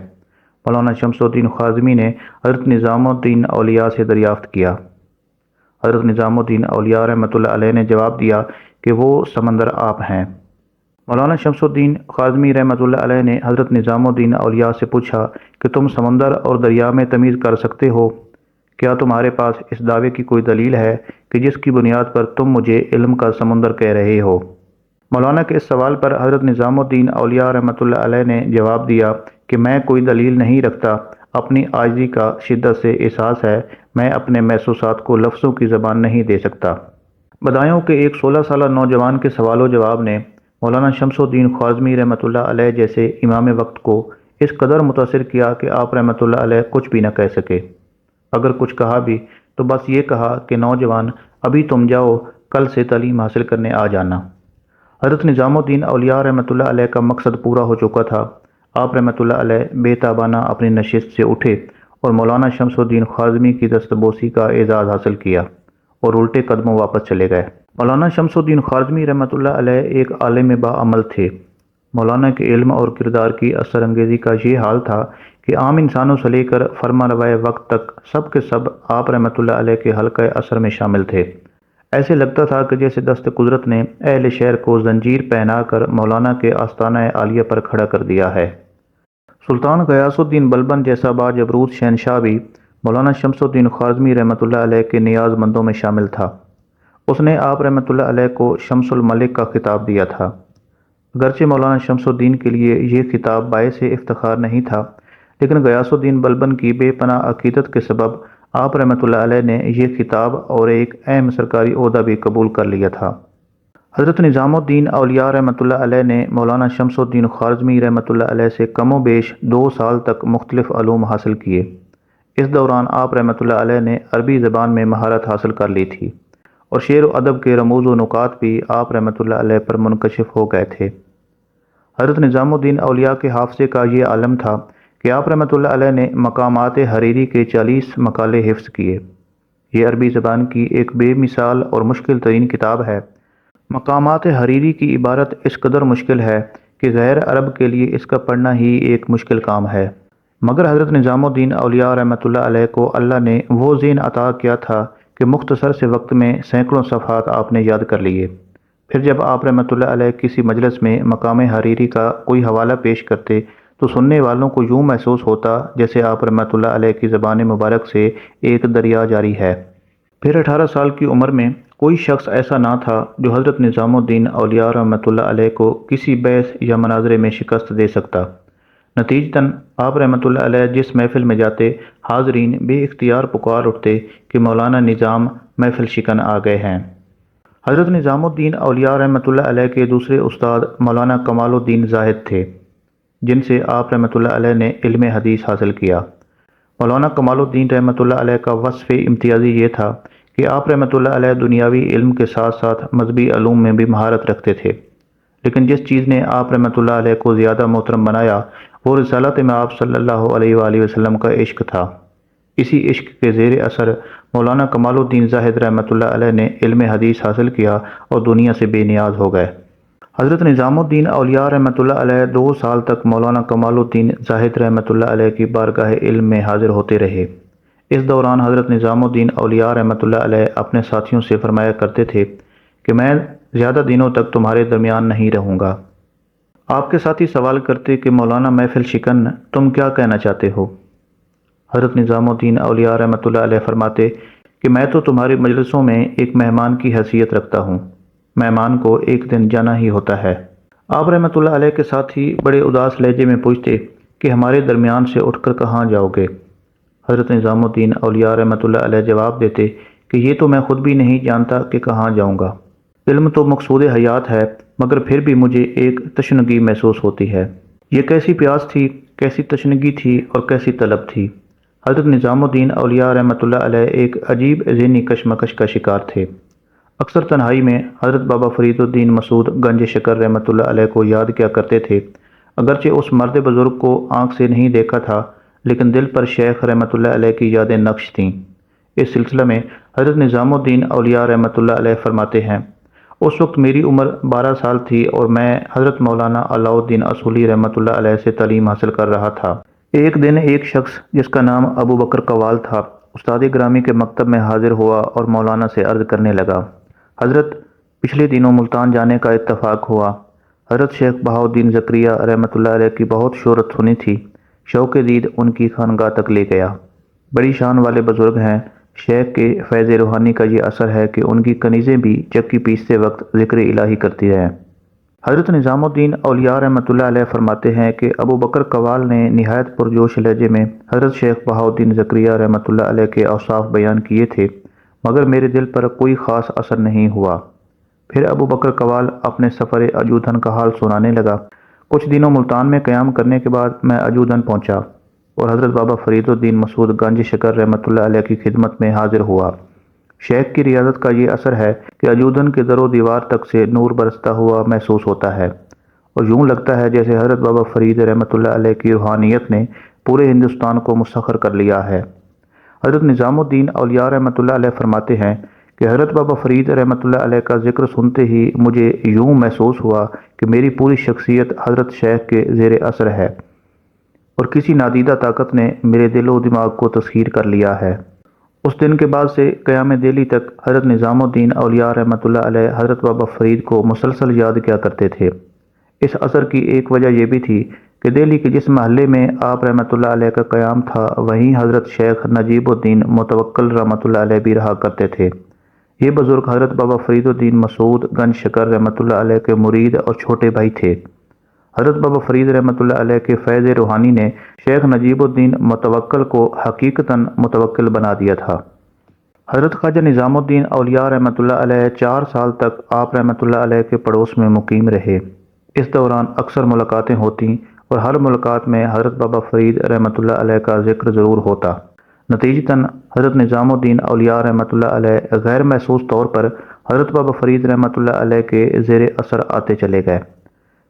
مولانا شمس الدین خوارزمی نے حضرت نظام الدین اولیاء سے دریافت کیا۔ حضرت نظام الدین اولیاء رحمۃ اللہ علیہ نے جواب دیا کہ وہ سمندر آپ ہیں۔ مولانا شمس الدین خوارزمی رحمۃ اللہ علیہ نے حضرت نظام الدین اولیاء سے پوچھا کہ تم سمندر اور دریا میں تمیز کر سکتے ہو؟ کیا تمہارے پاس اس دعوے کی کوئی دلیل ہے کہ جس کی بنیاد پر تم مجھے علم کا سمندر کہہ رہے ہو؟ مولانا کے اس سوال پر حضرت نظام الدین اولیاء رحمۃ اللہ علیہ نے جواب دیا کہ میں کوئی دلیل نہیں رکھتا، اپنی عاجزی کا شدت سے احساس ہے، میں اپنے محسوسات کو لفظوں کی زبان نہیں دے سکتا۔ بدایوں کے ایک 16 سالہ نوجوان کے سوال و جواب نے مولانا شمس الدین خوارزمی رحمۃ اللہ علیہ جیسے امام وقت کو اس قدر متاثر کیا کہ آپ رحمۃ اللہ علیہ کچھ بھی نہ کہہ سکے۔ اگر کچھ کہا بھی تو بس یہ کہا کہ نوجوان ابھی تم جاؤ، کل سے تعلیم حاصل کرنے آ جانا۔ حضرت نظام الدین اولیاء رحمۃ اللہ علیہ کا مقصد پورا ہو چکا تھا۔ آپ رحمۃ اللہ علیہ بے تابانہ اپنی نشست سے اٹھے اور مولانا شمس الدین خوارزمی کی دستبوسی کا اعزاز حاصل کیا اور الٹے قدموں واپس چلے گئے۔ مولانا شمس الدین خوارزمی رحمۃ اللہ علیہ ایک عالم باعمل تھے۔ مولانا کے علم اور کردار کی اثر انگیزی کا یہ حال تھا کہ عام انسانوں سے لے کر فرما روائے وقت تک سب کے سب آپ رحمۃ اللہ علیہ کے حلقہ اثر میں شامل تھے۔ ایسے لگتا تھا کہ جیسے دست قدرت نے اہل شہر کو زنجیر پہنا کر مولانا کے آستانہ عالیہ پر کھڑا کر دیا ہے۔ سلطان غیاث الدین بلبن جیسا باجبروت شہنشاہ بھی مولانا شمس الدین خوارزمی رحمۃ اللہ علیہ کے نیاز مندوں میں شامل تھا۔ اس نے آپ رحمۃ اللہ علیہ کو شمس الملک کا خطاب دیا تھا۔ اگرچہ مولانا شمس الدین کے لیے یہ خطاب باعث افتخار نہیں تھا، لیکن غیاث الدین بلبن کی بے پناہ عقیدت کے سبب آپ رحمۃ اللہ علیہ نے یہ خطاب اور ایک اہم سرکاری عہدہ بھی قبول کر لیا تھا۔ حضرت نظام الدین اولیاء رحمۃ اللہ علیہ نے مولانا شمس الدین خوارزمی رحمۃ اللہ علیہ سے کم و بیش 2 سال تک مختلف علوم حاصل کیے۔ اس دوران آپ رحمۃ اللہ علیہ نے عربی زبان میں مہارت حاصل کر لی تھی اور شعر و ادب کے رموز و نکات بھی آپ رحمۃ اللہ علیہ پر منکشف ہو گئے تھے۔ حضرت نظام الدین اولیاء کے حافظے کا یہ عالم تھا کہ آپ رحمۃ اللہ علیہ نے مقامات حریری کے 40 مقالے حفظ کیے۔ یہ عربی زبان کی ایک بے مثال اور مشکل ترین کتاب ہے۔ مقامات حریری کی عبارت اس قدر مشکل ہے کہ غیر عرب کے لیے اس کا پڑھنا ہی ایک مشکل کام ہے، مگر حضرت نظام الدین اولیاء رحمۃ اللہ علیہ کو اللہ نے وہ ذہن عطا کیا تھا کہ مختصر سے وقت میں سینکڑوں صفحات آپ نے یاد کر لیے۔ پھر جب آپ رحمۃ اللہ علیہ کسی مجلس میں مقام حریری کا کوئی حوالہ پیش کرتے تو سننے والوں کو یوں محسوس ہوتا جیسے آپ رحمۃ اللہ علیہ کی زبان مبارک سے ایک دریا جاری ہے۔ پھر 18 سال کی عمر میں کوئی شخص ایسا نہ تھا جو حضرت نظام الدین اولیاء رحمۃ اللہ علیہ کو کسی بحث یا مناظرے میں شکست دے سکتا۔ نتیجتاً آپ رحمۃ اللہ علیہ جس محفل میں جاتے، حاضرین بے اختیار پکار اٹھتے کہ مولانا نظام محفل شکن آ گئے ہیں۔ حضرت نظام الدین اولیاء رحمۃ اللہ علیہ کے دوسرے استاد مولانا کمال الدین زاہد تھے، جن سے آپ رحمۃ اللہ علیہ نے علم حدیث حاصل کیا۔ مولانا کمال الدین رحمۃ اللہ علیہ کا وصف امتیازی یہ تھا کہ آپ رحمۃ اللہ علیہ دنیاوی علم کے ساتھ ساتھ مذہبی علوم میں بھی مہارت رکھتے تھے، لیکن جس چیز نے آپ رحمۃ اللہ علیہ کو زیادہ محترم بنایا وہ رسالت میں آپ صلی اللہ علیہ وآلہ وسلم کا عشق تھا۔ اسی عشق کے زیر اثر مولانا کمال الدین زاہد رحمۃ اللہ علیہ نے علم حدیث حاصل کیا اور دنیا سے بے نیاز ہو گئے۔ حضرت نظام الدین اولیاء رحمۃ اللہ علیہ 2 سال تک مولانا کمال الدین زاہد رحمۃ اللہ علیہ کی بارگاہ علم میں حاضر ہوتے رہے۔ اس دوران حضرت نظام الدین اولیاء رحمۃ اللہ علیہ اپنے ساتھیوں سے فرمایا کرتے تھے کہ میں زیادہ دنوں تک تمہارے درمیان نہیں رہوں گا۔ آپ کے ساتھی سوال کرتے کہ مولانا محفل شکن تم کیا کہنا چاہتے ہو؟ حضرت نظام الدین اولیاء رحمۃ اللہ علیہ فرماتے کہ میں تو تمہاری مجلسوں میں ایک مہمان کی حیثیت رکھتا ہوں، مہمان کو ایک دن جانا ہی ہوتا ہے۔ آپ رحمۃ اللہ علیہ کے ساتھی بڑے اداس لہجے میں پوچھتے کہ ہمارے درمیان سے اٹھ کر کہاں جاؤ گے؟ حضرت نظام الدین اولیاء رحمۃ اللہ علیہ جواب دیتے کہ یہ تو میں خود بھی نہیں جانتا کہ کہاں جاؤں گا۔ علم تو مقصود حیات ہے، مگر پھر بھی مجھے ایک تشنگی محسوس ہوتی ہے۔ یہ کیسی پیاس تھی، کیسی تشنگی تھی اور کیسی طلب تھی۔ حضرت نظام الدین اولیاء رحمۃ اللہ علیہ ایک عجیب ذہنی کشمکش کا شکار تھے۔ اکثر تنہائی میں حضرت بابا فرید الدین مسعود گنج شکر رحمۃ اللہ علیہ کو یاد کیا کرتے تھے۔ اگرچہ اس مرد بزرگ کو آنکھ سے نہیں دیکھا تھا، لیکن دل پر شیخ رحمۃ اللہ علیہ کی یادیں نقش تھیں۔ اس سلسلہ میں حضرت نظام الدین اولیاء رحمۃ اللہ علیہ فرماتے ہیں، اس وقت میری عمر 12 سال تھی اور میں حضرت مولانا علاء الدین اصولی رحمۃ اللہ علیہ سے تعلیم حاصل کر رہا تھا۔ ایک دن ایک شخص جس کا نام ابو بکر قوال تھا، استاد گرامی کے مکتب میں حاضر ہوا اور مولانا سے عرض کرنے لگا، حضرت پچھلے دنوں ملتان جانے کا اتفاق ہوا۔ حضرت شیخ بہاؤالدین زکریا رحمۃ اللہ علیہ کی بہت شہرت سنی تھی، شوق دید ان کی خانقاہ تک لے گیا۔ بڑی شان والے بزرگ ہیں، شیخ کے فیض روحانی کا یہ اثر ہے کہ ان کی کنیزیں بھی چکی پیستے وقت ذکر الہی کرتی ہیں۔ حضرت نظام الدین اولیاء رحمۃ اللہ علیہ فرماتے ہیں کہ ابو بکر قوال نے نہایت پرجوش لہجے میں حضرت شیخ بہاؤالدین زکریا رحمۃ اللہ علیہ کے اوصاف بیان کیے تھے، مگر میرے دل پر کوئی خاص اثر نہیں ہوا۔ پھر ابو بکر قوال اپنے سفر اجودھن کا حال سنانے لگا۔ کچھ دنوں ملتان میں قیام کرنے کے بعد میں اجودھن پہنچا اور حضرت بابا فرید الدین مسعود گنج شکر رحمۃ اللہ علیہ کی خدمت میں حاضر ہوا۔ شیخ کی ریاضت کا یہ اثر ہے کہ اجودھن کے در و دیوار تک سے نور برستا ہوا محسوس ہوتا ہے اور یوں لگتا ہے جیسے حضرت بابا فرید رحمۃ اللہ علیہ کی روحانیت نے پورے ہندوستان کو مسخر کر لیا ہے۔ حضرت نظام الدین اولیاء رحمۃ اللہ علیہ فرماتے ہیں کہ حضرت بابا فرید رحمۃ اللہ علیہ کا ذکر سنتے ہی مجھے یوں محسوس ہوا کہ میری پوری شخصیت حضرت شیخ کے زیر اثر ہے اور کسی نادیدہ طاقت نے میرے دل و دماغ کو تسخیر کر لیا ہے۔ اس دن کے بعد سے قیام دہلی تک حضرت نظام الدین اولیاء رحمۃ اللہ علیہ حضرت بابا فرید کو مسلسل یاد کیا کرتے تھے۔ اس اثر کی ایک وجہ یہ بھی تھی کہ دہلی کے جس محلے میں آپ رحمۃ اللہ علیہ کا قیام تھا وہیں حضرت شیخ نجیب الدین متوکل رحمۃ اللہ علیہ بھی رہا کرتے تھے۔ یہ بزرگ حضرت بابا فرید الدین مسعود گنج شکر رحمۃ اللہ علیہ کے مرید اور چھوٹے بھائی تھے۔ حضرت بابا فرید رحمۃ اللہ علیہ کے فیض روحانی نے شیخ نجیب الدین متوکل کو حقیقتاً متوکل بنا دیا تھا۔ حضرت خواجہ نظام الدین اولیاء رحمۃ اللہ علیہ 4 سال تک آپ رحمۃ اللہ علیہ کے پڑوس میں مقیم رہے۔ اس دوران اکثر ملاقاتیں ہوتیں اور ہر ملاقات میں حضرت بابا فرید رحمۃ اللہ علیہ کا ذکر ضرور ہوتا۔ نتیجتاً حضرت نظام الدین اولیاء رحمۃ اللہ علیہ غیر محسوس طور پر حضرت بابا فرید رحمۃ اللہ علیہ کے زیر اثر آتے چلے گئے۔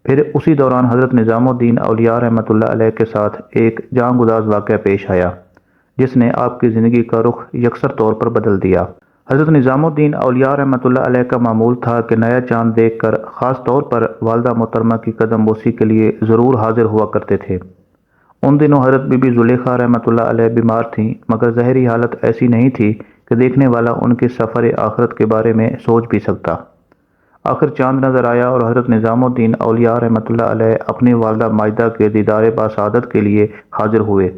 پھر اسی دوران حضرت نظام الدین اولیاء رحمۃ اللہ علیہ کے ساتھ ایک جاں گداز واقعہ پیش آیا جس نے آپ کی زندگی کا رخ یکسر طور پر بدل دیا۔ حضرت نظام الدین اولیاء رحمۃ اللہ علیہ کا معمول تھا کہ نیا چاند دیکھ کر خاص طور پر والدہ محترمہ کی قدم بوسی کے لیے ضرور حاضر ہوا کرتے تھے۔ ان دنوں حضرت بی بی زلیخا رحمۃ اللہ علیہ بیمار تھیں، مگر ظاہری حالت ایسی نہیں تھی کہ دیکھنے والا ان کے سفر آخرت کے بارے میں سوچ بھی سکتا۔ آخر چاند نظر آیا اور حضرت نظام الدین اولیاء رحمۃ اللہ علیہ اپنی والدہ ماجدہ کے دیدار باسعادت کے لیے حاضر ہوئے۔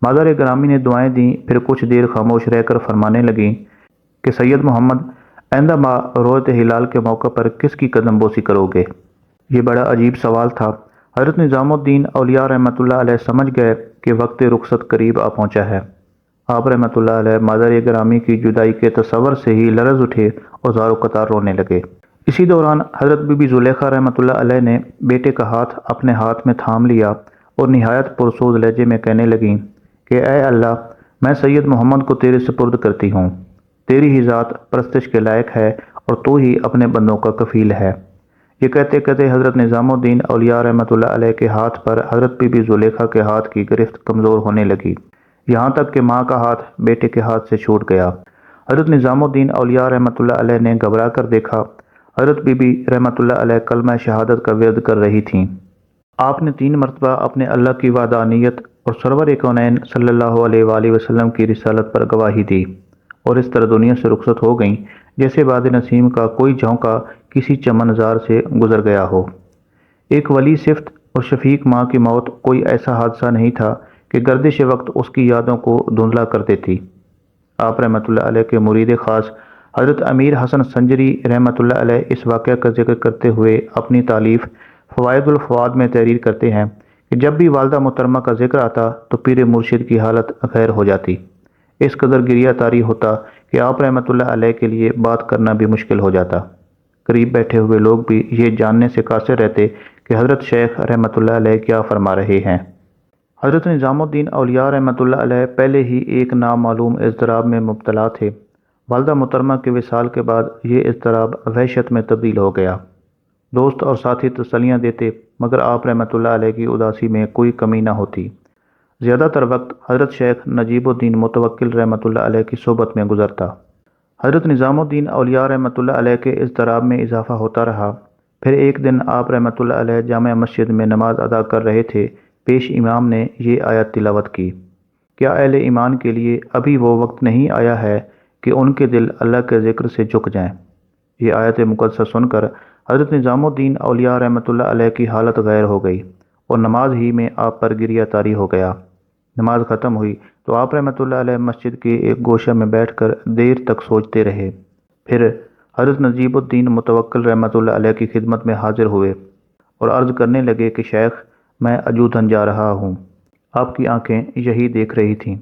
مادر گرامی نے دعائیں دیں، پھر کچھ دیر خاموش رہ کر فرمانے لگیں کہ سید محمد آئندہ ماہ رویت ہلال کے موقع پر کس کی قدم بوسی کرو گے؟ یہ بڑا عجیب سوال تھا۔ حضرت نظام الدین اولیاء رحمۃ اللہ علیہ سمجھ گئے کہ وقت رخصت قریب آ پہنچا ہے۔ آپ رحمۃ اللہ علیہ مادر گرامی کی جدائی کے تصور سے ہی لرز اٹھے اور زار و قطار رونے لگے۔ اسی دوران حضرت بی بی زلیخا رحمۃ اللہ علیہ نے بیٹے کا ہاتھ اپنے ہاتھ میں تھام لیا اور نہایت پرسوز لہجے میں کہنے لگیں کہ اے اللہ، میں سید محمد کو تیرے سپرد کرتی ہوں۔ تیری ہی ذات پرستش کے لائق ہے اور تو ہی اپنے بندوں کا کفیل ہے۔ یہ کہتے کہتے حضرت نظام الدین اولیاء رحمۃ اللہ علیہ کے ہاتھ پر حضرت بی بی زلیخا کے ہاتھ کی گرفت کمزور ہونے لگی، یہاں تک کہ ماں کا ہاتھ بیٹے کے ہاتھ سے چھوٹ گیا۔ حضرت نظام الدین اولیاء رحمۃ اللہ علیہ نے گھبرا کر دیکھا۔ حضرت بی بی رحمۃ اللہ علیہ کلمہ شہادت کا ورد کر رہی تھیں۔ آپ نے 3 مرتبہ اپنے اللہ کی وحدانیت اور سرور کونین صلی اللہ علیہ وآلہ وسلم کی رسالت پر گواہی دی اور اس طرح دنیا سے رخصت ہو گئیں جیسے باد نسیم کا کوئی جھونکا کسی چمن زار سے گزر گیا ہو۔ ایک ولی صفت اور شفیق ماں کی موت کوئی ایسا حادثہ نہیں تھا کہ گردش وقت اس کی یادوں کو دھندلا کر دیتی۔ آپ رحمۃ اللہ علیہ کے مرید خاص حضرت امیر حسن سنجری رحمۃ اللہ علیہ اس واقعہ کا ذکر کرتے ہوئے اپنی تالیف فوائد الفواد میں تحریر کرتے ہیں کہ جب بھی والدہ محترمہ کا ذکر آتا تو پیر مرشد کی حالت غیر ہو جاتی۔ اس قدر گریہ طاری ہوتا کہ آپ رحمۃ اللہ علیہ کے لیے بات کرنا بھی مشکل ہو جاتا۔ قریب بیٹھے ہوئے لوگ بھی یہ جاننے سے قاصر رہتے کہ حضرت شیخ رحمۃ اللہ علیہ کیا فرما رہے ہیں۔ حضرت نظام الدین اولیاء رحمۃ اللہ علیہ پہلے ہی ایک نامعلوم اضطراب میں مبتلا تھے۔ والدہ محترمہ کے وصال کے بعد یہ اضطراب وحشت میں تبدیل ہو گیا۔ دوست اور ساتھی تسلیاں دیتے مگر آپ رحمۃ اللہ علیہ کی اداسی میں کوئی کمی نہ ہوتی۔ زیادہ تر وقت حضرت شیخ نجیب الدین متوکل رحمۃ اللہ علیہ کی صحبت میں گزرتا۔ حضرت نظام الدین اولیاء رحمۃ اللہ علیہ کے اضطراب میں اضافہ ہوتا رہا۔ پھر ایک دن آپ رحمۃ اللہ علیہ جامع مسجد میں نماز ادا کر رہے تھے، پیش امام نے یہ آیت تلاوت کی، کیا اہل ایمان کے لیے ابھی وہ وقت نہیں آیا ہے کہ ان کے دل اللہ کے ذکر سے جھک جائیں۔ یہ آیت مقدسہ سن کر حضرت نظام الدین اولیاء رحمۃ اللہ علیہ کی حالت غیر ہو گئی اور نماز ہی میں آپ پر گریہ طاری ہو گیا۔ نماز ختم ہوئی تو آپ رحمۃ اللہ علیہ مسجد کے ایک گوشہ میں بیٹھ کر دیر تک سوچتے رہے۔ پھر حضرت نجیب الدین متوکل رحمۃ اللہ علیہ کی خدمت میں حاضر ہوئے اور عرض کرنے لگے کہ شیخ، میں اجودھن جا رہا ہوں۔ آپ کی آنکھیں یہی دیکھ رہی تھیں۔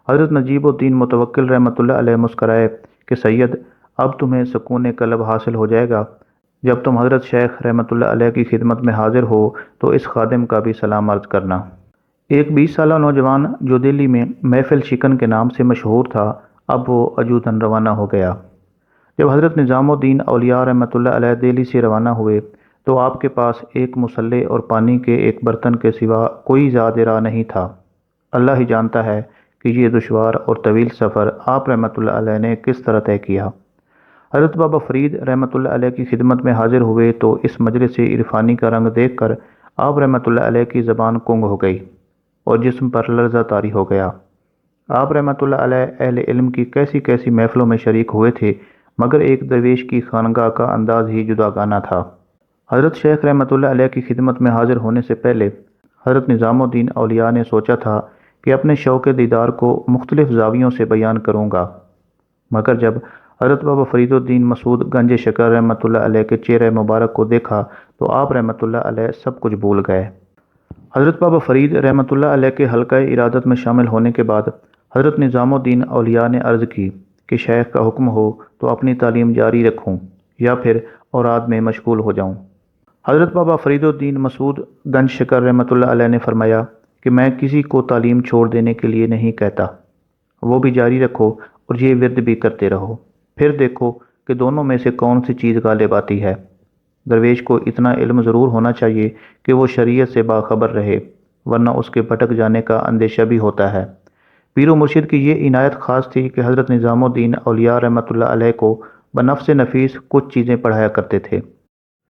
حضرت نجیب الدین متوکل رحمۃ اللہ علیہ مسکرائے کہ سید، اب تمہیں سکون قلب حاصل ہو جائے گا۔ جب تم حضرت شیخ رحمۃ اللہ علیہ کی خدمت میں حاضر ہو تو اس خادم کا بھی سلام عرض کرنا۔ ایک 20 سالہ نوجوان جو دلی میں محفل شکن کے نام سے مشہور تھا، اب وہ اجودھن روانہ ہو گیا۔ جب حضرت نظام الدین اولیاء رحمۃ اللہ علیہ دہلی سے روانہ ہوئے تو آپ کے پاس ایک مسلح اور پانی کے ایک برتن کے سوا کوئی زاد راہ نہیں تھا۔ اللہ ہی جانتا ہے کہ یہ دشوار اور طویل سفر آپ رحمۃ اللہ علیہ نے کس طرح طے کیا۔ حضرت بابا فرید رحمۃ اللہ علیہ کی خدمت میں حاضر ہوئے تو اس مجلس عرفانی کا رنگ دیکھ کر آپ رحمۃ اللہ علیہ کی زبان کنگ ہو گئی اور جسم پر لرزہ طاری ہو گیا۔ آپ رحمۃ اللہ علیہ اہل علم کی کیسی کیسی محفلوں میں شریک ہوئے تھے، مگر ایک درویش کی خانقاہ کا انداز ہی جداگانہ تھا۔ حضرت شیخ رحمۃ اللہ علیہ کی خدمت میں حاضر ہونے سے پہلے حضرت نظام الدین اولیاء نے سوچا تھا کہ اپنے شوق دیدار کو مختلف زاویوں سے بیان کروں گا، مگر جب حضرت بابا فرید الدین مسعود گنج شکر رحمۃ اللہ علیہ کے چہرہ مبارک کو دیکھا تو آپ رحمۃ اللہ علیہ سب کچھ بھول گئے۔ حضرت بابا فرید رحمۃ اللہ علیہ کے حلقہ ارادت میں شامل ہونے کے بعد حضرت نظام الدین اولیاء نے عرض کی کہ شیخ کا حکم ہو تو اپنی تعلیم جاری رکھوں یا پھر اوراد میں مشغول ہو جاؤں۔ حضرت بابا فرید الدین مسعود گنج شکر رحمۃ اللہ علیہ نے فرمایا کہ میں کسی کو تعلیم چھوڑ دینے کے لیے نہیں کہتا، وہ بھی جاری رکھو اور یہ ورد بھی کرتے رہو، پھر دیکھو کہ دونوں میں سے کون سی چیز غالب آتی ہے۔ درویش کو اتنا علم ضرور ہونا چاہیے کہ وہ شریعت سے باخبر رہے، ورنہ اس کے بھٹک جانے کا اندیشہ بھی ہوتا ہے۔ پیر و مرشد کی یہ عنایت خاص تھی کہ حضرت نظام الدین اولیاء رحمۃ اللہ علیہ کو بنفس نفیس کچھ چیزیں پڑھایا کرتے تھے۔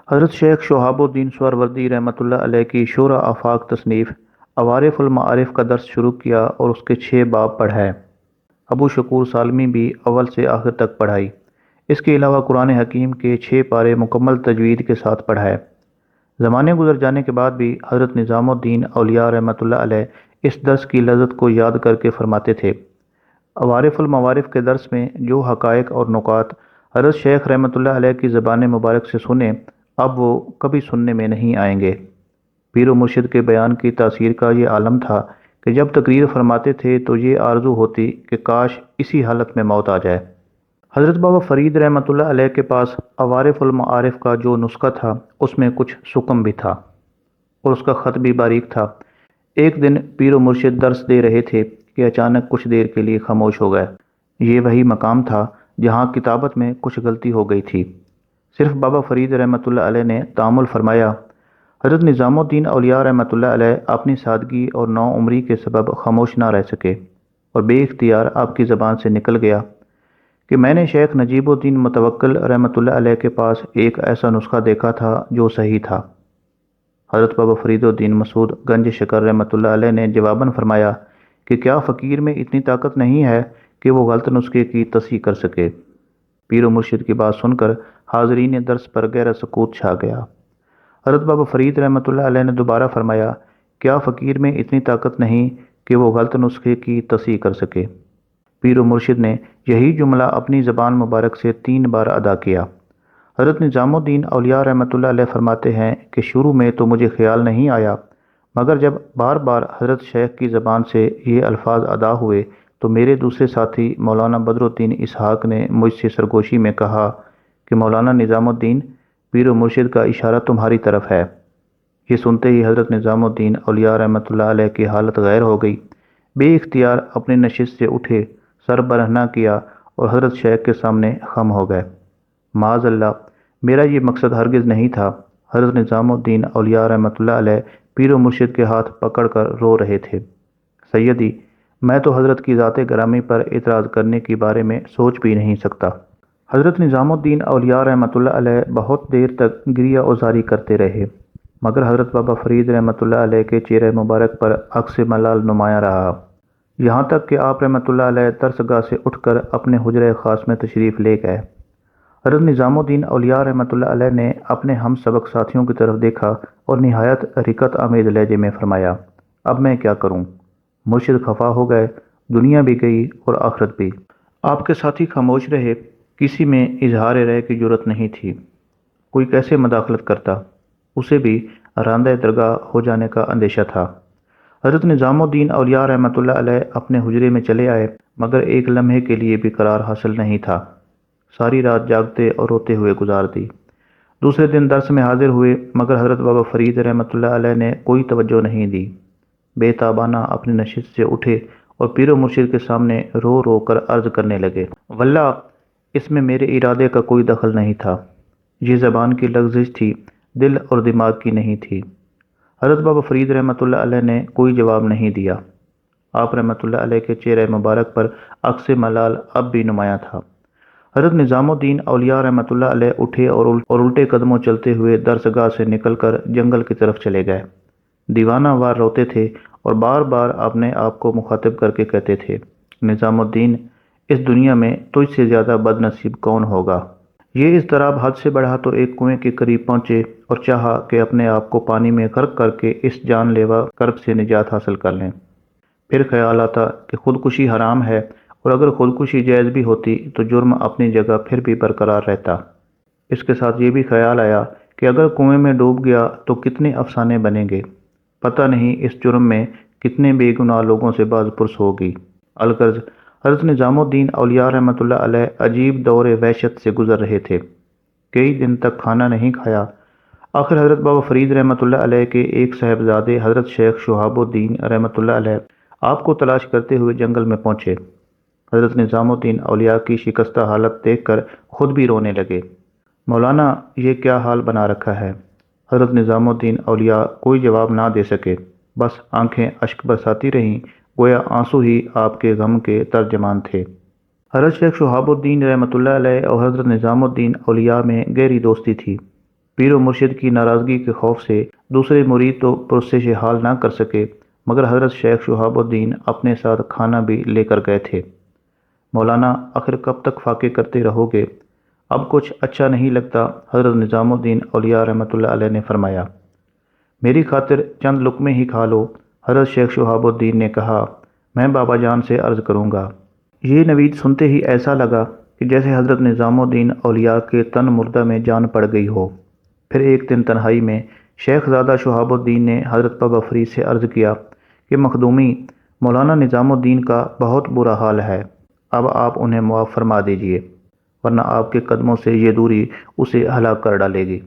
حضرت شیخ شہاب الدین سہروردی رحمۃ اللہ علیہ کی شورى آفاق تصنیف عوارف المعارف کا درس شروع کیا اور اس کے 6 باب پڑھائے۔ ابو شکور سالمی بھی اول سے آخر تک پڑھائی۔ اس کے علاوہ قرآن حکیم کے 6 پارے مکمل تجوید کے ساتھ پڑھائے۔ زمانے گزر جانے کے بعد بھی حضرت نظام الدین اولیاء رحمۃ اللہ علیہ اس درس کی لذت کو یاد کر کے فرماتے تھے، عوارف المعارف کے درس میں جو حقائق اور نکات حضرت شیخ رحمۃ اللہ علیہ کی زبان مبارک سے سنے اب وہ کبھی سننے میں نہیں آئیں گے۔ پیر و مرشد کے بیان کی تاثیر کا یہ عالم تھا کہ جب تقریر فرماتے تھے تو یہ آرزو ہوتی کہ کاش اسی حالت میں موت آ جائے۔ حضرت بابا فرید رحمۃ اللہ علیہ کے پاس عوارف المعارف کا جو نسخہ تھا اس میں کچھ سکم بھی تھا اور اس کا خط بھی باریک تھا۔ ایک دن پیر و مرشد درس دے رہے تھے کہ اچانک کچھ دیر کے لیے خاموش ہو گئے۔ یہ وہی مقام تھا جہاں کتابت میں کچھ غلطی ہو گئی تھی۔ صرف بابا فرید رحمۃ اللہ علیہ نے تأمل فرمایا۔ حضرت نظام الدین اولیاء رحمۃ اللہ علیہ اپنی سادگی اور نو عمری کے سبب خاموش نہ رہ سکے اور بے اختیار آپ کی زبان سے نکل گیا کہ میں نے شیخ نجیب الدین متوکل رحمۃ اللہ علیہ کے پاس ایک ایسا نسخہ دیکھا تھا جو صحیح تھا۔ حضرت بابا فرید الدین مسعود گنج شکر رحمۃ اللہ علیہ نے جواباً فرمایا کہ کیا فقیر میں اتنی طاقت نہیں ہے کہ وہ غلط نسخے کی تصحیح کر سکے؟ پیر و مرشد کی بات سن کر حاضرین درس پر گہرا سکوت چھا گیا۔ حضرت بابا فرید رحمۃ اللہ علیہ نے دوبارہ فرمایا، کیا فقیر میں اتنی طاقت نہیں کہ وہ غلط نسخے کی تصحیح کر سکے؟ پیر و مرشد نے یہی جملہ اپنی زبان مبارک سے 3 بار ادا کیا۔ حضرت نظام الدین اولیاء رحمۃ اللہ علیہ فرماتے ہیں کہ شروع میں تو مجھے خیال نہیں آیا، مگر جب بار بار حضرت شیخ کی زبان سے یہ الفاظ ادا ہوئے تو میرے دوسرے ساتھی مولانا بدر الدین اسحاق نے مجھ سے سرگوشی میں کہا کہ مولانا نظام الدین، پیر و مرشد کا اشارہ تمہاری طرف ہے۔ یہ سنتے ہی حضرت نظام الدین اولیاء رحمۃ اللہ علیہ کی حالت غیر ہو گئی، بے اختیار اپنے نشست سے اٹھے، سر برہنہ کیا اور حضرت شیخ کے سامنے خم ہو گئے۔ معاذ اللہ، میرا یہ مقصد ہرگز نہیں تھا۔ حضرت نظام الدین اولیاء رحمۃ اللہ علیہ پیر و مرشد کے ہاتھ پکڑ کر رو رہے تھے۔ سیدی، میں تو حضرت کی ذات گرامی پر اعتراض کرنے کے بارے میں سوچ بھی نہیں سکتا۔ حضرت نظام الدین اولیاء رحمۃ اللہ علیہ بہت دیر تک گریہ اوزاری کرتے رہے، مگر حضرت بابا فرید رحمۃ اللہ علیہ کے چہرہ مبارک پر عکس ملال نمایاں رہا، یہاں تک کہ آپ رحمۃ اللہ علیہ درسگاہ سے اٹھ کر اپنے حجرہ خاص میں تشریف لے گئے۔ حضرت نظام الدین اولیاء رحمۃ اللہ علیہ نے اپنے ہم سبق ساتھیوں کی طرف دیکھا اور نہایت رقت آمیز لہجے میں فرمایا، اب میں کیا کروں؟ مرشد خفا ہو گئے، دنیا بھی گئی اور آخرت بھی۔ آپ کے ساتھی خاموش رہے، کسی میں اظہار رائے کی جرت نہیں تھی۔ کوئی کیسے مداخلت کرتا؟ اسے بھی راندہ درگاہ ہو جانے کا اندیشہ تھا۔ حضرت نظام الدین اولیاء رحمۃ اللہ علیہ اپنے حجرے میں چلے آئے، مگر ایک لمحے کے لیے بھی قرار حاصل نہیں تھا۔ ساری رات جاگتے اور روتے ہوئے گزار دی۔ دوسرے دن درس میں حاضر ہوئے، مگر حضرت بابا فرید رحمۃ اللہ علیہ نے کوئی توجہ نہیں دی۔ بے تابانہ اپنی نشست سے اٹھے اور پیر و مرشد کے سامنے رو رو کر عرض کرنے لگے، واللہ اس میں میرے ارادے کا کوئی دخل نہیں تھا، یہ زبان کی لغزش تھی، دل اور دماغ کی نہیں تھی۔ حضرت بابا فرید رحمۃ اللہ علیہ نے کوئی جواب نہیں دیا۔ آپ رحمۃ اللہ علیہ کے چہرہ مبارک پر عکس ملال اب بھی نمایاں تھا۔ حضرت نظام الدین اولیاء رحمۃ اللہ علیہ اٹھے اور الٹے قدموں چلتے ہوئے درسگاہ سے نکل کر جنگل کی طرف چلے گئے۔ دیوانہ وار روتے تھے اور بار بار اپنے آپ کو مخاطب کر کے کہتے تھے، نظام الدین، اس دنیا میں تجھ سے زیادہ بد نصیب کون ہوگا؟ یہ اضطراب حد سے بڑھا تو ایک کنویں کے قریب پہنچے اور چاہا کہ اپنے آپ کو پانی میں غرق کر کے اس جان لیوا کرب سے نجات حاصل کر لیں۔ پھر خیال آتا کہ خودکشی حرام ہے، اور اگر خودکشی جائز بھی ہوتی تو جرم اپنی جگہ پھر بھی برقرار رہتا۔ اس کے ساتھ یہ بھی خیال آیا کہ اگر کنویں میں ڈوب گیا تو کتنے افسانے بنیں گے، پتہ نہیں اس جرم میں کتنے بے گناہ لوگوں سے باز پرس ہوگی۔ الغرض حضرت نظام الدین اولیاء رحمۃ اللہ علیہ عجیب دور وحشت سے گزر رہے تھے۔ کئی دن تک کھانا نہیں کھایا۔ آخر حضرت بابا فرید رحمۃ اللہ علیہ کے ایک صاحبزادے حضرت شیخ شہاب الدین رحمۃ اللہ علیہ آپ کو تلاش کرتے ہوئے جنگل میں پہنچے۔ حضرت نظام الدین اولیاء کی شکستہ حالت دیکھ کر خود بھی رونے لگے۔ مولانا، یہ کیا حال بنا رکھا ہے؟ حضرت نظام الدین اولیاء کوئی جواب نہ دے سکے، بس آنکھیں اشک برساتی رہیں، گویا آنسو ہی آپ کے غم کے ترجمان تھے۔ حضرت شیخ شہاب الدین رحمۃ اللہ علیہ اور حضرت نظام الدین اولیاء میں گہری دوستی تھی۔ پیر و مرشد کی ناراضگی کے خوف سے دوسرے مرید تو پرسش حال نہ کر سکے، مگر حضرت شیخ شہاب الدین اپنے ساتھ کھانا بھی لے کر گئے تھے۔ مولانا، آخر کب تک فاقے کرتے رہو گے؟ اب کچھ اچھا نہیں لگتا، حضرت نظام الدین اولیاء رحمۃ اللہ علیہ نے فرمایا۔ میری خاطر چند لقمے ہی کھا لو، حضرت شیخ شہاب الدین نے کہا۔ میں بابا جان سے عرض کروں گا۔ یہ نوید سنتے ہی ایسا لگا کہ جیسے حضرت نظام الدین اولیاء کے تن مردہ میں جان پڑ گئی ہو۔ پھر ایک دن تنہائی میں شیخ زادہ شہاب الدین نے حضرت بابا فرید سے عرض کیا کہ مخدومی، مولانا نظام الدین کا بہت برا حال ہے، اب آپ انہیں معاف فرما دیجئے، ورنہ آپ کے قدموں سے یہ دوری اسے ہلاک کر ڈالے گی۔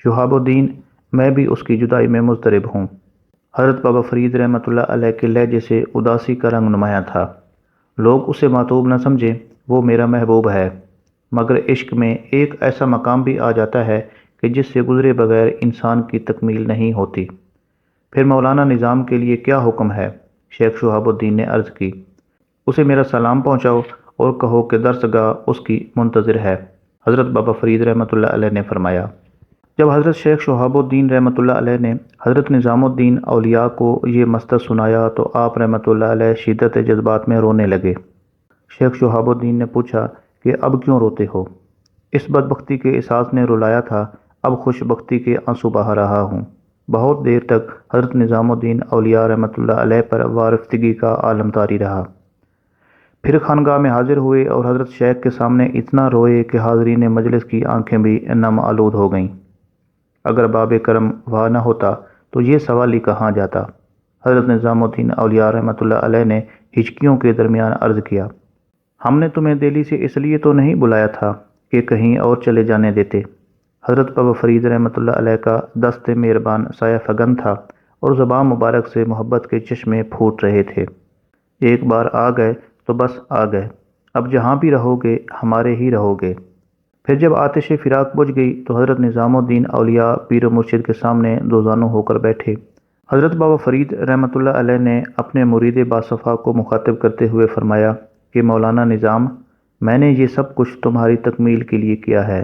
شہاب الدین، میں بھی اس کی جدائی میں مضطرب ہوں۔ حضرت بابا فرید رحمۃ اللہ علیہ کے لہجے سے اداسی کا رنگ نمایاں تھا۔ لوگ اسے معتوب نہ سمجھیں، وہ میرا محبوب ہے، مگر عشق میں ایک ایسا مقام بھی آ جاتا ہے کہ جس سے گزرے بغیر انسان کی تکمیل نہیں ہوتی۔ پھر مولانا نظام کے لیے کیا حکم ہے؟ شیخ شہاب الدین نے عرض کی۔ اسے میرا سلام پہنچاؤ اور کہو کہ درس گاہ اس کی منتظر ہے، حضرت بابا فرید رحمۃ اللہ علیہ نے فرمایا۔ جب حضرت شیخ شہاب الدین رحمۃ اللہ علیہ نے حضرت نظام الدین اولیاء کو یہ مستر سنایا تو آپ رحمۃ اللہ علیہ شدت جذبات میں رونے لگے۔ شیخ شہاب الدین نے پوچھا کہ اب کیوں روتے ہو؟ اس بدبختی کے احساس نے رلایا تھا، اب خوش بختی کے آنسو بہا رہا ہوں۔ بہت دیر تک حضرت نظام الدین اولیاء رحمۃ اللہ علیہ پر وارفتگی کا عالم طاری رہا۔ پھر خانقاہ میں حاضر ہوئے اور حضرت شیخ کے سامنے اتنا روئے کہ حاضرین مجلس کی آنکھیں بھی نم آلود ہو گئیں۔ اگر باب کرم وہاں نہ ہوتا تو یہ سوال ہی کہاں جاتا۔ حضرت نظام الدین اولیاء رحمۃ اللہ علیہ نے ہچکیوں کے درمیان عرض کیا، ہم نے تمہیں دہلی سے اس لیے تو نہیں بلایا تھا کہ کہیں اور چلے جانے دیتے۔ حضرت بابا فرید رحمۃ اللہ علیہ کا دست مہربان سایہ فگن تھا اور زبان مبارک سے محبت کے چشمے پھوٹ رہے تھے۔ ایک بار آ گئے تو بس آ گئے، اب جہاں بھی رہو گے ہمارے ہی رہو گے۔ پھر جب آتش فراق بجھ گئی تو حضرت نظام الدین اولیاء پیر و مرشد کے سامنے دوزانوں ہو کر بیٹھے۔ حضرت بابا فرید رحمۃ اللہ علیہ نے اپنے مرید باصفا کو مخاطب کرتے ہوئے فرمایا کہ مولانا نظام، میں نے یہ سب کچھ تمہاری تکمیل کے لیے کیا ہے۔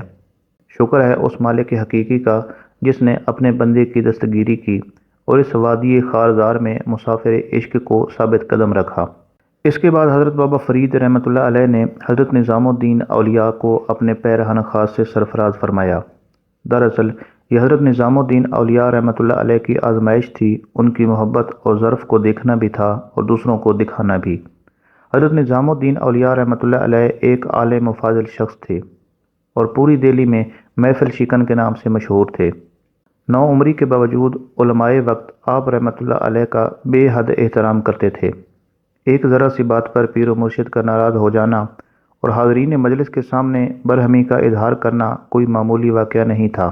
شکر ہے اس مالک حقیقی کا جس نے اپنے بندے کی دستگیری کی اور اس وادی خارزار میں مسافر عشق کو ثابت قدم رکھا۔ اس کے بعد حضرت بابا فرید رحمۃ اللہ علیہ نے حضرت نظام الدین اولیاء کو اپنے پیرہن خاص سے سرفراز فرمایا۔ دراصل یہ حضرت نظام الدین اولیاء رحمۃ اللہ علیہ کی آزمائش تھی، ان کی محبت اور ظرف کو دیکھنا بھی تھا اور دوسروں کو دکھانا بھی۔ حضرت نظام الدین اولیاء رحمۃ اللہ علیہ ایک عالم و فاضل شخص تھے اور پوری دہلی میں محفل شکن کے نام سے مشہور تھے۔ نو عمری کے باوجود علماء وقت آپ رحمۃ اللہ علیہ کا بے حد احترام کرتے تھے۔ ایک ذرا سی بات پر پیر و مرشد کا ناراض ہو جانا اور حاضرین مجلس کے سامنے برہمی کا اظہار کرنا کوئی معمولی واقعہ نہیں تھا۔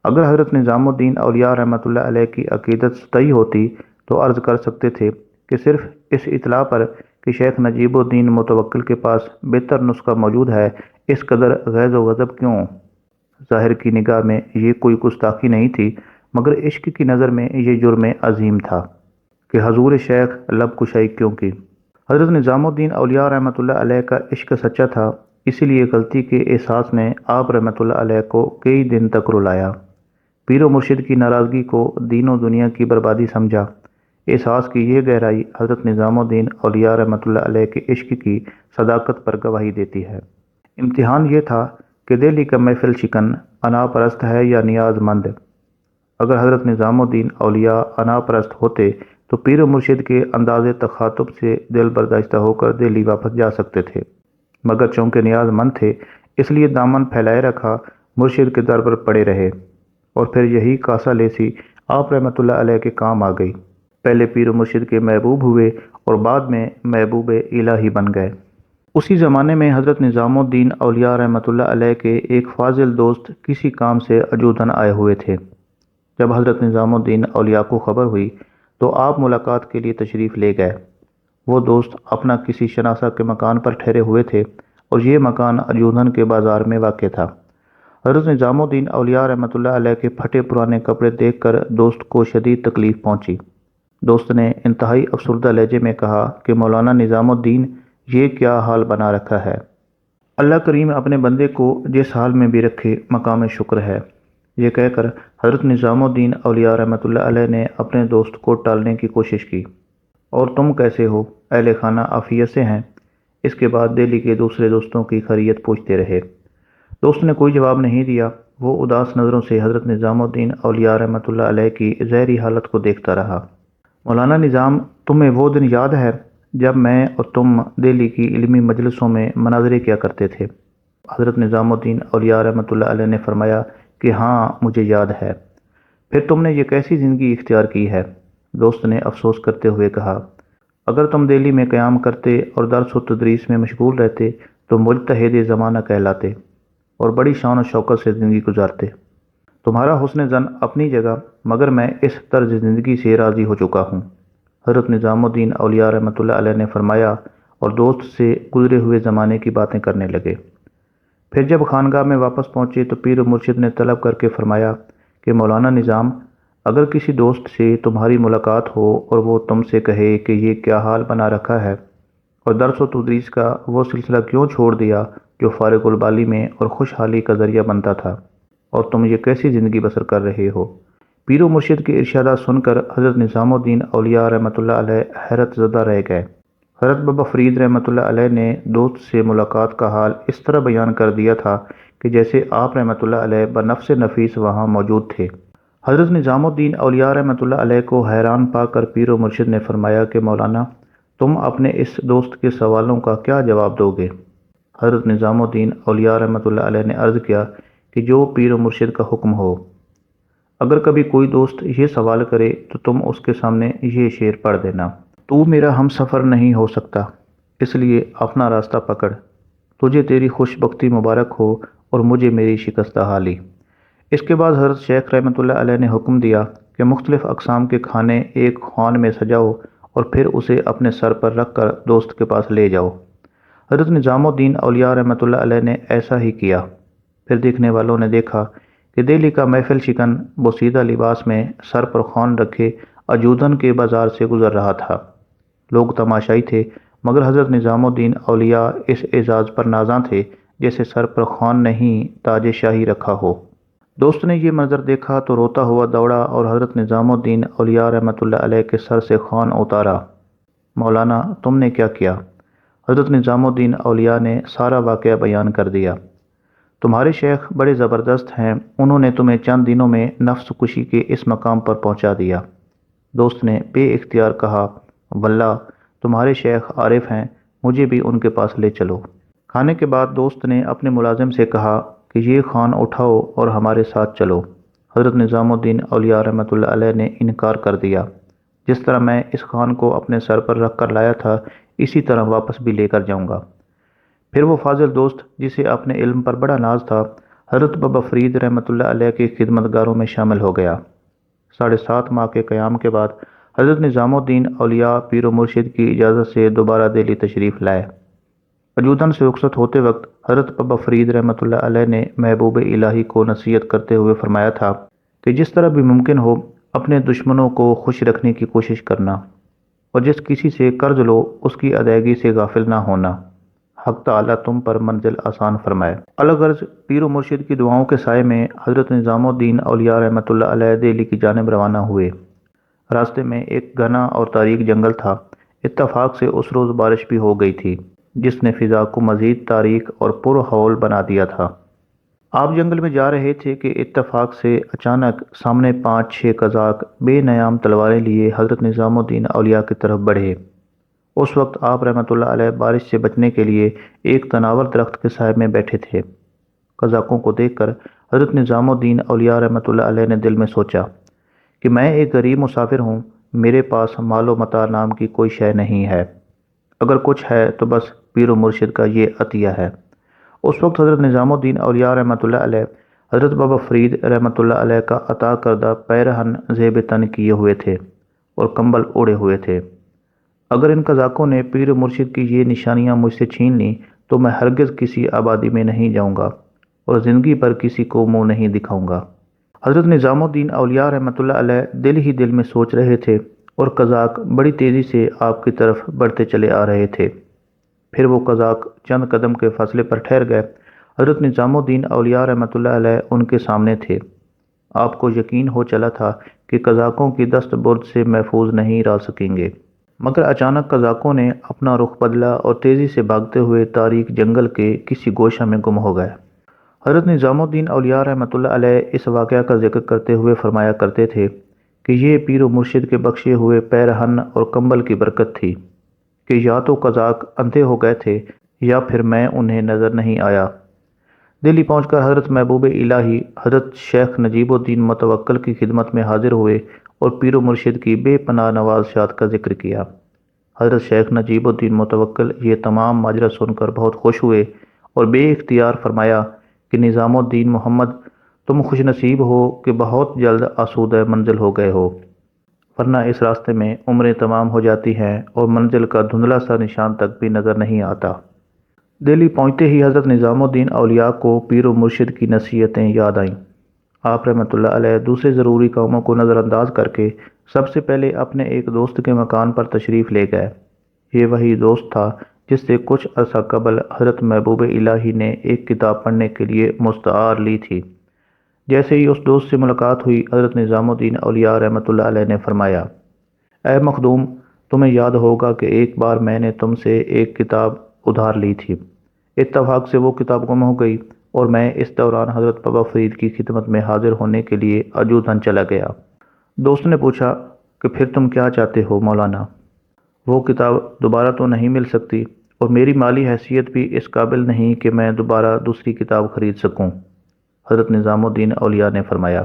اگر حضرت نظام الدین اولیاء رحمۃ اللہ علیہ کی عقیدت سطحی ہوتی تو عرض کر سکتے تھے کہ صرف اس اطلاع پر کہ شیخ نجیب الدین متوکل کے پاس بہتر نسخہ موجود ہے، اس قدر غیظ و غضب کیوں؟ ظاہر کی نگاہ میں یہ کوئی گستاخی نہیں تھی، مگر عشق کی نظر میں یہ جرم عظیم تھا کہ حضور شیخ لب کشائی کیوں کی۔ حضرت نظام الدین اولیاء رحمۃ اللہ علیہ کا عشق سچا تھا، اسی لیے غلطی کے احساس نے آپ رحمۃ اللہ علیہ کو کئی دن تک رلایا۔ پیر و مرشد کی ناراضگی کو دین و دنیا کی بربادی سمجھا۔ احساس کی یہ گہرائی حضرت نظام الدین اولیاء رحمۃ اللہ علیہ کے عشق کی صداقت پر گواہی دیتی ہے۔ امتحان یہ تھا کہ دہلی کا محفل شکن انا پرست ہے یا نیاز مند۔ اگر حضرت نظام الدین اولیاء انا پرست ہوتے تو پیر و مرشد کے انداز تخاطب سے دل برداشتہ ہو کر دہلی واپس جا سکتے تھے، مگر چونکہ نیاز مند تھے اس لیے دامن پھیلائے رکھا، مرشد کے در پر پڑے رہے، اور پھر یہی کاسا لیسی آپ رحمۃ اللہ علیہ کے کام آ گئی۔ پہلے پیر و مرشد کے محبوب ہوئے اور بعد میں محبوب الہی بن گئے۔ اسی زمانے میں حضرت نظام الدین اولیاء رحمۃ اللہ علیہ کے ایک فاضل دوست کسی کام سے اجودھن آئے ہوئے تھے۔ جب حضرت نظام الدین اولیاء کو خبر ہوئی تو آپ ملاقات کے لیے تشریف لے گئے۔ وہ دوست اپنا کسی شناسہ کے مکان پر ٹھہرے ہوئے تھے اور یہ مکان اجودھن کے بازار میں واقع تھا۔ حضرت نظام الدین اولیاء رحمۃ اللہ علیہ کے پھٹے پرانے کپڑے دیکھ کر دوست کو شدید تکلیف پہنچی۔ دوست نے انتہائی افسردہ لہجے میں کہا کہ مولانا نظام الدین، یہ کیا حال بنا رکھا ہے؟ اللہ کریم اپنے بندے کو جس حال میں بھی رکھے مقام شکر ہے۔ یہ کہہ کر حضرت نظام الدین اولیاء رحمۃ اللہ علیہ نے اپنے دوست کو ٹالنے کی کوشش کی۔ اور تم کیسے ہو؟ اہل خانہ عافیت سے ہیں؟ اس کے بعد دہلی کے دوسرے دوستوں کی خیریت پوچھتے رہے۔ دوست نے کوئی جواب نہیں دیا، وہ اداس نظروں سے حضرت نظام الدین اولیاء رحمۃ اللہ علیہ کی زہری حالت کو دیکھتا رہا۔ مولانا نظام، تمہیں وہ دن یاد ہے جب میں اور تم دہلی کی علمی مجلسوں میں مناظرے کیا کرتے تھے؟ حضرت نظام الدین اولیاء رحمۃ اللہ علیہ نے فرمایا کہ ہاں، مجھے یاد ہے۔ پھر تم نے یہ کیسی زندگی اختیار کی ہے؟ دوست نے افسوس کرتے ہوئے کہا، اگر تم دہلی میں قیام کرتے اور درس و تدریس میں مشغول رہتے تو مجتہد زمانہ کہلاتے اور بڑی شان و شوکت سے زندگی گزارتے۔ تمہارا حسن زن اپنی جگہ، مگر میں اس طرز زندگی سے راضی ہو چکا ہوں، حضرت نظام الدین اولیاء رحمۃ اللہ علیہ نے فرمایا، اور دوست سے گزرے ہوئے زمانے کی باتیں کرنے لگے۔ پھر جب خانقاہ میں واپس پہنچے تو پیر و مرشد نے طلب کر کے فرمایا کہ مولانا نظام، اگر کسی دوست سے تمہاری ملاقات ہو اور وہ تم سے کہے کہ یہ کیا حال بنا رکھا ہے اور درس و تدریس کا وہ سلسلہ کیوں چھوڑ دیا جو فارغ البالی میں اور خوشحالی کا ذریعہ بنتا تھا، اور تم یہ کیسی زندگی بسر کر رہے ہو؟ پیر و مرشد کے ارشادات سن کر حضرت نظام الدین اولیاء رحمۃ اللہ علیہ حیرت زدہ رہ گئے۔ حضرت بابا فرید رحمۃ اللہ علیہ نے دوست سے ملاقات کا حال اس طرح بیان کر دیا تھا کہ جیسے آپ رحمۃ اللہ علیہ بنفس نفیس وہاں موجود تھے۔ حضرت نظام الدین اولیاء رحمۃ اللہ علیہ کو حیران پا کر پیر و مرشد نے فرمایا کہ مولانا، تم اپنے اس دوست کے سوالوں کا کیا جواب دو گے؟ حضرت نظام الدین اولیاء رحمۃ اللہ علیہ نے عرض کیا کہ جو پیر و مرشد کا حکم ہو۔ اگر کبھی کوئی دوست یہ سوال کرے تو تم اس کے سامنے یہ شعر پڑھ دینا، تو میرا ہم سفر نہیں ہو سکتا، اس لیے اپنا راستہ پکڑ، تجھے تیری خوش بختی مبارک ہو اور مجھے میری شکستہ حالی۔ اس کے بعد حضرت شیخ رحمۃ اللہ علیہ نے حکم دیا کہ مختلف اقسام کے کھانے ایک خوان میں سجاؤ اور پھر اسے اپنے سر پر رکھ کر دوست کے پاس لے جاؤ۔ حضرت نظام الدین اولیاء رحمۃ اللہ علیہ نے ایسا ہی کیا۔ پھر دیکھنے والوں نے دیکھا کہ دہلی کا محفل شکن بوسیدہ لباس میں سر پر خوان رکھے اجودھن کے بازار سے گزر رہا تھا۔ لوگ تماشائی تھے، مگر حضرت نظام الدین اولیاء اس اعزاز پر نازاں تھے جیسے سر پر خوان نہیں تاج شاہی رکھا ہو۔ دوست نے یہ منظر دیکھا تو روتا ہوا دوڑا اور حضرت نظام الدین اولیاء رحمۃ اللہ علیہ کے سر سے خوان اتارا۔ مولانا، تم نے کیا کیا؟ حضرت نظام الدین اولیاء نے سارا واقعہ بیان کر دیا۔ تمہارے شیخ بڑے زبردست ہیں، انہوں نے تمہیں چند دنوں میں نفس کشی کے اس مقام پر پہنچا دیا۔ دوست نے بے اختیار کہا، واللہ تمہارے شیخ عارف ہیں، مجھے بھی ان کے پاس لے چلو۔ کھانے کے بعد دوست نے اپنے ملازم سے کہا کہ یہ خوان اٹھاؤ اور ہمارے ساتھ چلو۔ حضرت نظام الدین اولیاء رحمۃ اللہ علیہ نے انکار کر دیا، جس طرح میں اس خوان کو اپنے سر پر رکھ کر لایا تھا اسی طرح واپس بھی لے کر جاؤں گا۔ پھر وہ فاضل دوست جسے اپنے علم پر بڑا ناز تھا، حضرت بابا فرید رحمۃ اللہ علیہ کے خدمتگاروں میں شامل ہو گیا۔ 7.5 ماہ کے قیام کے بعد حضرت نظام الدین اولیاء پیر و مرشد کی اجازت سے دوبارہ دہلی تشریف لائے۔ اجودھن سے رخصت ہوتے وقت حضرت بابا فرید رحمۃ اللہ علیہ نے محبوب الہی کو نصیحت کرتے ہوئے فرمایا تھا کہ جس طرح بھی ممکن ہو اپنے دشمنوں کو خوش رکھنے کی کوشش کرنا، اور جس کسی سے قرض لو اس کی ادائیگی سے غافل نہ ہونا، حق تعالیٰ تم پر منزل آسان فرمائے۔ الغرض پیر و مرشد کی دعاؤں کے سائے میں حضرت نظام الدین اولیاء رحمۃ اللہ علیہ دہلی کی جانب روانہ ہوئے۔ راستے میں ایک گھنا اور تاریک جنگل تھا۔ اتفاق سے اس روز بارش بھی ہو گئی تھی، جس نے فضا کو مزید تاریک اور پر ہول بنا دیا تھا۔ آپ جنگل میں جا رہے تھے کہ اتفاق سے اچانک سامنے 5-6 قزاق بے نیام تلواریں لیے حضرت نظام الدین اولیاء کی طرف بڑھے۔ اس وقت آپ رحمۃ اللہ علیہ بارش سے بچنے کے لیے ایک تناور درخت کے سائے میں بیٹھے تھے۔ قزاقوں کو دیکھ کر حضرت نظام الدین اولیاء رحمۃ اللہ علیہ نے دل میں سوچا کہ میں ایک غریب مسافر ہوں، میرے پاس مال و متاع نام کی کوئی شے نہیں ہے، اگر کچھ ہے تو بس پیر و مرشد کا یہ عطیہ ہے۔ اس وقت حضرت نظام الدین اولیاء رحمۃ اللہ علیہ حضرت بابا فرید رحمۃ اللہ علیہ کا عطا کردہ پیرہن زیب تن کیے ہوئے تھے اور کمبل اوڑے ہوئے تھے۔ اگر ان قزاقوں نے پیر و مرشد کی یہ نشانیاں مجھ سے چھین لیں تو میں ہرگز کسی آبادی میں نہیں جاؤں گا اور زندگی پر کسی کو منہ نہیں دکھاؤں گا۔ حضرت نظام الدین اولیاء رحمۃ اللہ علیہ دل ہی دل میں سوچ رہے تھے اور قزاق بڑی تیزی سے آپ کی طرف بڑھتے چلے آ رہے تھے۔ پھر وہ قزاق چند قدم کے فاصلے پر ٹھہر گئے۔ حضرت نظام الدین اولیاء رحمۃ اللہ علیہ ان کے سامنے تھے۔ آپ کو یقین ہو چلا تھا کہ قزاقوں کی دست برد سے محفوظ نہیں رہ سکیں گے، مگر اچانک قزاقوں نے اپنا رخ بدلا اور تیزی سے بھاگتے ہوئے تاریک جنگل کے کسی گوشہ میں گم ہو گئے۔ حضرت نظام الدین اولیاء رحمۃ اللہ علیہ اس واقعہ کا ذکر کرتے ہوئے فرمایا کرتے تھے کہ یہ پیر و مرشد کے بخشے ہوئے پیرہن اور کمبل کی برکت تھی کہ یا تو قزاق اندھے ہو گئے تھے یا پھر میں انہیں نظر نہیں آیا۔ دلی پہنچ کر حضرت محبوب الہی حضرت شیخ نجیب الدین متوکل کی خدمت میں حاضر ہوئے اور پیر و مرشد کی بے پناہ نوازشات کا ذکر کیا۔ حضرت شیخ نجیب الدین متوکل یہ تمام ماجرا سن کر بہت خوش ہوئے اور بے اختیار فرمایا کہ نظام الدین محمد، تم خوش نصیب ہو کہ بہت جلد آسودہ منزل ہو گئے ہو، ورنہ اس راستے میں عمریں تمام ہو جاتی ہیں اور منزل کا دھندلا سا نشان تک بھی نظر نہیں آتا۔ دہلی پہنچتے ہی حضرت نظام الدین اولیاء کو پیر و مرشد کی نصیحتیں یاد آئیں۔ آپ رحمۃ اللہ علیہ دوسرے ضروری کاموں کو نظر انداز کر کے سب سے پہلے اپنے ایک دوست کے مکان پر تشریف لے گئے۔ یہ وہی دوست تھا جس سے کچھ عرصہ قبل حضرت محبوب الہی نے ایک کتاب پڑھنے کے لیے مستعار لی تھی۔ جیسے ہی اس دوست سے ملاقات ہوئی، حضرت نظام الدین اولیاء رحمۃ اللہ علیہ نے فرمایا، اے مخدوم، تمہیں یاد ہوگا کہ ایک بار میں نے تم سے ایک کتاب ادھار لی تھی۔ اتفاق سے وہ کتاب گم ہو گئی اور میں اس دوران حضرت بابا فرید کی خدمت میں حاضر ہونے کے لیے عجوزن چلا گیا۔ دوست نے پوچھا کہ پھر تم کیا چاہتے ہو مولانا؟ وہ کتاب دوبارہ تو نہیں مل سکتی اور میری مالی حیثیت بھی اس قابل نہیں کہ میں دوبارہ دوسری کتاب خرید سکوں۔ حضرت نظام الدین اولیاء نے فرمایا،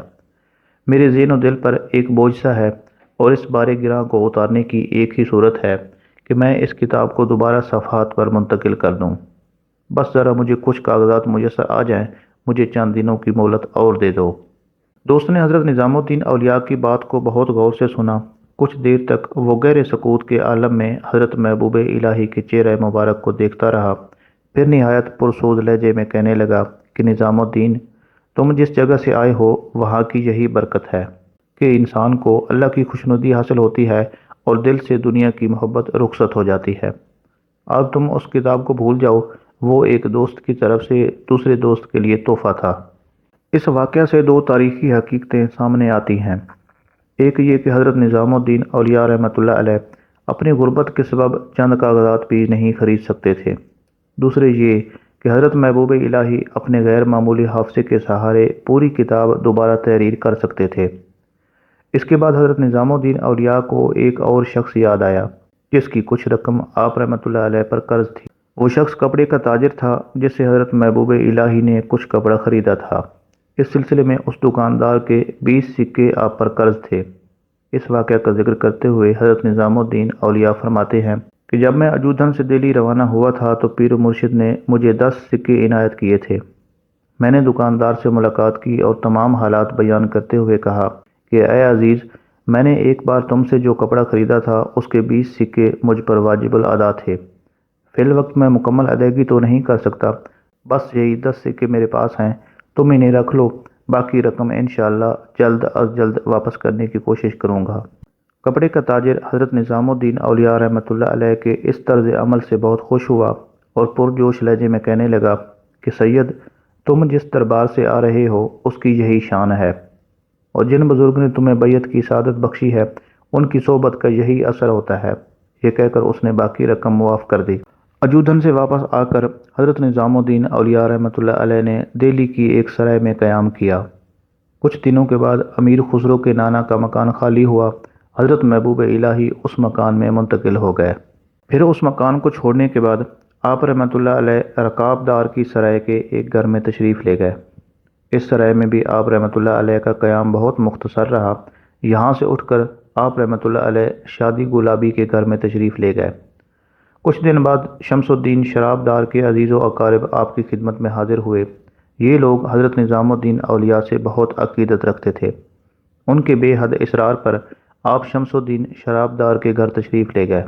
میرے ذہن و دل پر ایک بوجھ سا ہے اور اس بار گراں کو اتارنے کی ایک ہی صورت ہے کہ میں اس کتاب کو دوبارہ صفحات پر منتقل کر دوں۔ بس ذرا مجھے کچھ کاغذات میسر آ جائیں، مجھے چند دنوں کی مہلت اور دے دو۔ دوست نے حضرت نظام الدین اولیاء کی بات کو بہت غور سے سنا۔ کچھ دیر تک وہ گہرے سکوت کے عالم میں حضرت محبوب الہی کے چہرہ مبارک کو دیکھتا رہا، پھر نہایت پرسوز لہجے میں کہنے لگا کہ نظام الدین، تم جس جگہ سے آئے ہو وہاں کی یہی برکت ہے کہ انسان کو اللہ کی خوشنودی حاصل ہوتی ہے اور دل سے دنیا کی محبت رخصت ہو جاتی ہے۔ اب تم اس کتاب کو بھول جاؤ، وہ ایک دوست کی طرف سے دوسرے دوست کے لیے تحفہ تھا۔ اس واقعہ سے دو تاریخی حقیقتیں سامنے آتی ہیں۔ ایک یہ کہ حضرت نظام الدین اولیاء رحمۃ اللہ علیہ اپنی غربت کے سبب چند کاغذات بھی نہیں خرید سکتے تھے۔ دوسرے یہ کہ حضرت محبوب الہی اپنے غیر معمولی حافظے کے سہارے پوری کتاب دوبارہ تحریر کر سکتے تھے۔ اس کے بعد حضرت نظام الدین اولیاء کو ایک اور شخص یاد آیا جس کی کچھ رقم آپ رحمۃ اللہ علیہ پر قرض تھی۔ وہ شخص کپڑے کا تاجر تھا جس سے حضرت محبوب الہی نے کچھ کپڑا خریدا تھا۔ اس سلسلے میں اس دکاندار کے 20 سکے آپ پر قرض تھے۔ اس واقعہ کا ذکر کرتے ہوئے حضرت نظام الدین اولیاء فرماتے ہیں کہ جب میں عجوزن سے دہلی روانہ ہوا تھا تو پیر و مرشد نے مجھے 10 سکے عنایت کیے تھے۔ میں نے دکاندار سے ملاقات کی اور تمام حالات بیان کرتے ہوئے کہا کہ اے عزیز، میں نے ایک بار تم سے جو کپڑا خریدا تھا اس کے 20 سکے مجھ پر واجب الادا تھے۔ فی الوقت میں مکمل ادائیگی تو نہیں کر سکتا، بس یہی 10 سکے میرے پاس ہیں، تم انہیں رکھ لو، باقی رقم انشاءاللہ جلد از جلد واپس کرنے کی کوشش کروں گا۔ کپڑے کا تاجر حضرت نظام الدین اولیاء رحمۃ اللہ علیہ کے اس طرز عمل سے بہت خوش ہوا اور پرجوش لہجے میں کہنے لگا کہ سید، تم جس دربار سے آ رہے ہو اس کی یہی شان ہے اور جن بزرگ نے تمہیں بیعت کی سعادت بخشی ہے ان کی صحبت کا یہی اثر ہوتا ہے۔ یہ کہہ کر اس نے باقی رقم معاف کر دی۔ اجودھن سے واپس آ کر حضرت نظام الدین اولیاء رحمۃ اللہ علیہ نے دہلی کی ایک سرائے میں قیام کیا۔ کچھ دنوں کے بعد امیر خسرو کے نانا کا مکان خالی ہوا۔ حضرت محبوب الہی اس مکان میں منتقل ہو گئے۔ پھر اس مکان کو چھوڑنے کے بعد آپ رحمۃ اللہ علیہ رکاب دار کی سرائے کے ایک گھر میں تشریف لے گئے۔ اس سرائے میں بھی آپ رحمۃ اللہ علیہ کا قیام بہت مختصر رہا۔ یہاں سے اٹھ کر آپ رحمۃ اللہ علیہ شادی گلابی کے گھر میں تشریف لے گئے۔ کچھ دن بعد شمس الدین شراب دار کے عزیز و اقارب آپ کی خدمت میں حاضر ہوئے۔ یہ لوگ حضرت نظام الدین اولیاء سے بہت عقیدت رکھتے تھے۔ ان کے بے حد اصرار پر آپ شمس الدین شراب دار کے گھر تشریف لے گئے۔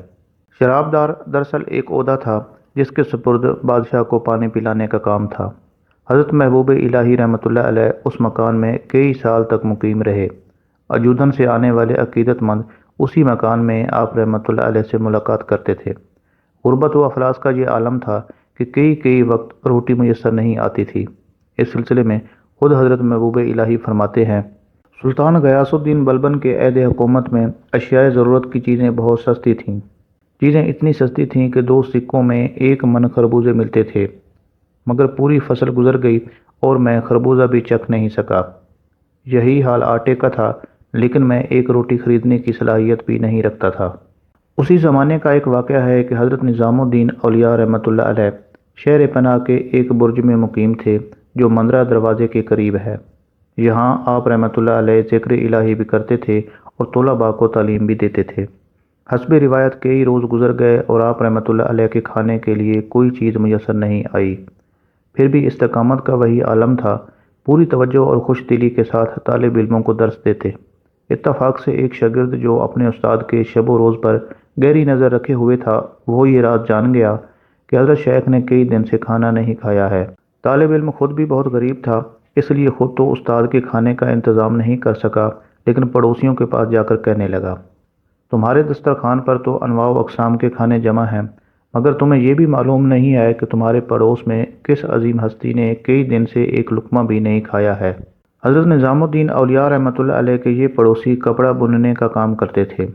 شراب دار دراصل ایک عہدہ تھا جس کے سپرد بادشاہ کو پانی پلانے کا کام تھا۔ حضرت محبوب الہی رحمۃ اللہ علیہ اس مکان میں کئی سال تک مقیم رہے۔ اجودھن سے آنے والے عقیدت مند اسی مکان میں آپ رحمۃ اللہ علیہ سے ملاقات کرتے تھے۔ غربت و افلاس کا یہ عالم تھا کہ کئی وقت روٹی میسر نہیں آتی تھی۔ اس سلسلے میں خود حضرت محبوب الہی فرماتے ہیں، سلطان غیاث الدین بلبن کے عہد حکومت میں اشیاء ضرورت کی چیزیں بہت سستی تھیں۔ چیزیں اتنی سستی تھیں کہ 2 سکوں میں 1 من خربوزے ملتے تھے، مگر پوری فصل گزر گئی اور میں خربوزہ بھی چکھ نہیں سکا۔ یہی حال آٹے کا تھا، لیکن میں 1 روٹی خریدنے کی صلاحیت بھی نہیں رکھتا تھا۔ اسی زمانے کا ایک واقعہ ہے کہ حضرت نظام الدین اولیاء رحمۃ اللہ علیہ شہر پناہ کے ایک برج میں مقیم تھے جو مندرہ دروازے کے قریب ہے۔ یہاں آپ رحمۃ اللہ علیہ ذکر الہی بھی کرتے تھے اور طلباء کو تعلیم بھی دیتے تھے۔ حسب روایت کئی روز گزر گئے اور آپ رحمۃ اللہ علیہ کے کھانے کے لیے کوئی چیز میسر نہیں آئی۔ پھر بھی استقامت کا وہی عالم تھا، پوری توجہ اور خوش دلی کے ساتھ طالب علموں کو درس دیتے۔ اتفاق سے ایک شاگرد جو اپنے استاد کے شب و روز پر گہری نظر رکھے ہوئے تھا، وہ یہ راز جان گیا کہ حضرت شیخ نے کئی دن سے کھانا نہیں کھایا ہے۔ طالب علم خود بھی بہت غریب تھا، اس لیے خود تو استاد کے کھانے کا انتظام نہیں کر سکا، لیکن پڑوسیوں کے پاس جا کر کہنے لگا، تمہارے دسترخوان پر تو انواع و اقسام کے کھانے جمع ہیں، مگر تمہیں یہ بھی معلوم نہیں ہے کہ تمہارے پڑوس میں کس عظیم ہستی نے کئی دن سے ایک لقمہ بھی نہیں کھایا ہے۔ حضرت نظام الدین اولیاء رحمۃ اللہ علیہ کے یہ پڑوسی کپڑا بننے کا کام کرتے تھے۔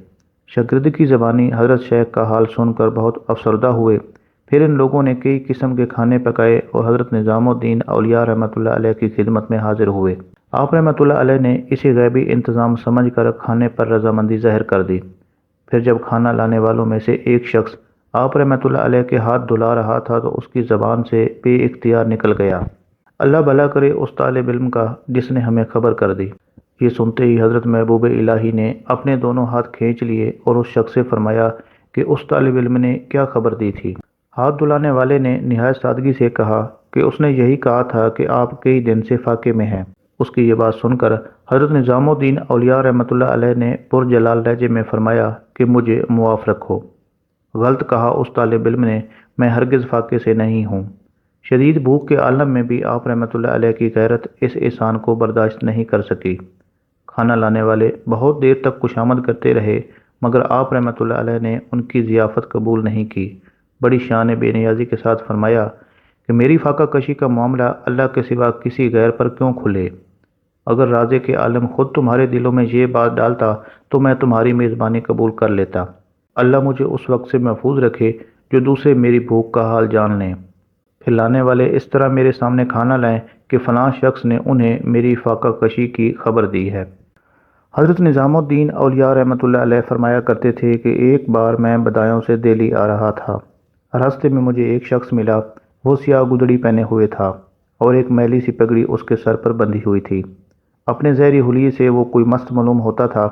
شاگرد کی زبانی حضرت شیخ کا حال سن کر بہت افسردہ ہوئے۔ پھر ان لوگوں نے کئی قسم کے کھانے پکائے اور حضرت نظام الدین اولیاء رحمۃ اللہ علیہ کی خدمت میں حاضر ہوئے۔ آپ رحمۃ اللہ علیہ نے اسے غیبی انتظام سمجھ کر کھانے پر رضامندی ظاہر کر دی۔ پھر جب کھانا لانے والوں میں سے ایک شخص آپ رحمۃ اللہ علیہ کے ہاتھ دھلا رہا تھا تو اس کی زبان سے بے اختیار نکل گیا، اللہ بھلا کرے اس طالب علم کا جس نے ہمیں خبر کر دی۔ یہ سنتے ہی حضرت محبوب الہی نے اپنے دونوں ہاتھ کھینچ لیے اور اس شخص سے فرمایا کہ اس طالب علم نے کیا خبر دی تھی۔ ہاتھ دھلانے والے نے نہایت سادگی سے کہا کہ اس نے یہی کہا تھا کہ آپ کئی دن سے فاقے میں ہیں۔ اس کی یہ بات سن کر حضرت نظام الدین اولیاء رحمۃ اللہ علیہ نے پرجلال لہجے میں فرمایا کہ مجھے معاف رکھو۔ غلط کہا اس طالب علم نے، میں ہرگز فاقے سے نہیں ہوں۔ شدید بھوک کے عالم میں بھی آپ رحمۃ اللہ علیہ کی غیرت اس احسان کو برداشت نہیں کر سکی۔ کھانا لانے والے بہت دیر تک خوشامد کرتے رہے، مگر آپ رحمۃ اللہ علیہ نے ان کی ضیافت قبول نہیں کی۔ بڑی شان بے نیازی کے ساتھ فرمایا کہ میری فاقہ کشی کا معاملہ اللہ کے سوا کسی غیر پر کیوں کھلے؟ اگر رازق کے عالم خود تمہارے دلوں میں یہ بات ڈالتا تو میں تمہاری میزبانی قبول کر لیتا۔ اللہ مجھے اس وقت سے محفوظ رکھے جو دوسرے میری بھوک کا حال جان لیں، پھر لانے والے اس طرح میرے سامنے کھانا لائیں کہ فلاں شخص نے انہیں میری فاقہ کشی کی خبر دی ہے۔ حضرت نظام الدین اولیاء رحمۃ اللہ علیہ فرمایا کرتے تھے کہ ایک بار میں بدایوں سے دہلی آ رہا تھا۔ راستے میں مجھے ایک شخص ملا، وہ سیاہ گدڑی پہنے ہوئے تھا اور ایک میلی سی پگڑی اس کے سر پر بندھی ہوئی تھی۔ اپنے زہری حلیے سے وہ کوئی مست معلوم ہوتا تھا۔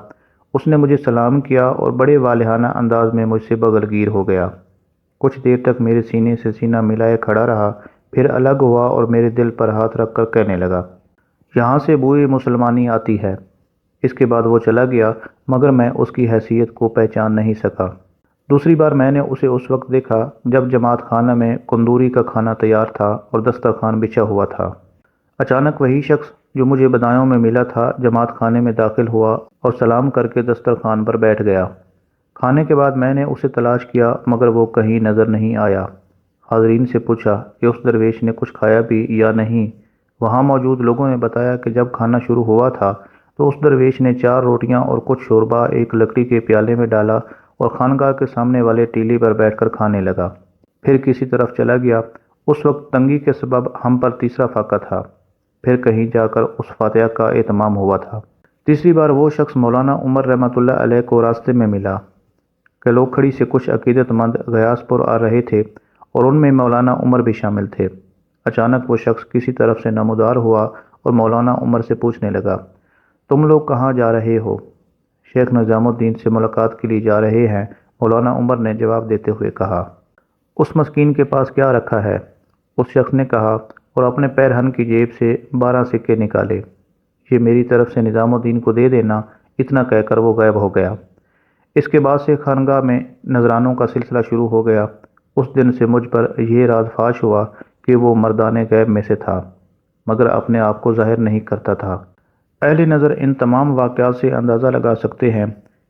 اس نے مجھے سلام کیا اور بڑے والہانہ انداز میں مجھ سے بغل گیر ہو گیا۔ کچھ دیر تک میرے سینے سے سینہ ملائے کھڑا رہا، پھر الگ ہوا اور میرے دل پر ہاتھ رکھ کر کہنے لگا، یہاں سے بوئے مسلمانی آتی ہے۔ اس کے بعد وہ چلا گیا، مگر میں اس کی حیثیت کو پہچان نہیں سکا۔ دوسری بار میں نے اسے اس وقت دیکھا جب جماعت خانہ میں کندوری کا کھانا تیار تھا اور دسترخوان بچھا ہوا تھا۔ اچانک وہی شخص جو مجھے بدایوں میں ملا تھا جماعت خانے میں داخل ہوا اور سلام کر کے دسترخوان پر بیٹھ گیا۔ کھانے کے بعد میں نے اسے تلاش کیا مگر وہ کہیں نظر نہیں آیا۔ حاضرین سے پوچھا کہ اس درویش نے کچھ کھایا بھی یا نہیں۔ وہاں موجود لوگوں نے بتایا کہ جب کھانا شروع ہوا تھا تو اس درویش نے 4 روٹیاں اور کچھ شوربہ ایک لکڑی کے پیالے میں ڈالا اور خانقاہ کے سامنے والے ٹیلے پر بیٹھ کر کھانے لگا۔ پھر کسی طرف چلا گیا۔ اس وقت تنگی کے سبب ہم پر تیسرا فاقہ تھا، پھر کہیں جا کر اس فاتحہ کا اہتمام ہوا تھا۔ تیسری بار وہ شخص مولانا عمر رحمۃ اللہ علیہ کو راستے میں ملا کہ لوکھڑی سے کچھ عقیدت مند غیاث پور آ رہے تھے اور ان میں مولانا عمر بھی شامل تھے۔ اچانک وہ شخص کسی طرف سے نمودار ہوا اور مولانا عمر سے پوچھنے لگا، تم لوگ کہاں جا رہے ہو؟ شیخ نظام الدین سے ملاقات کے لیے جا رہے ہیں، مولانا عمر نے جواب دیتے ہوئے کہا۔ اس مسکین کے پاس کیا رکھا ہے؟ اس شخص نے کہا اور اپنے پیرہن کی جیب سے 12 سکے نکالے۔ یہ میری طرف سے نظام الدین کو دے دینا، اتنا کہہ کر وہ غائب ہو گیا۔ اس کے بعد سے خانقاہ میں نذرانوں کا سلسلہ شروع ہو گیا۔ اس دن سے مجھ پر یہ راز فاش ہوا کہ وہ مردان غیب میں سے تھا، مگر اپنے آپ کو ظاہر نہیں کرتا تھا۔ اہل نظر ان تمام واقعات سے اندازہ لگا سکتے ہیں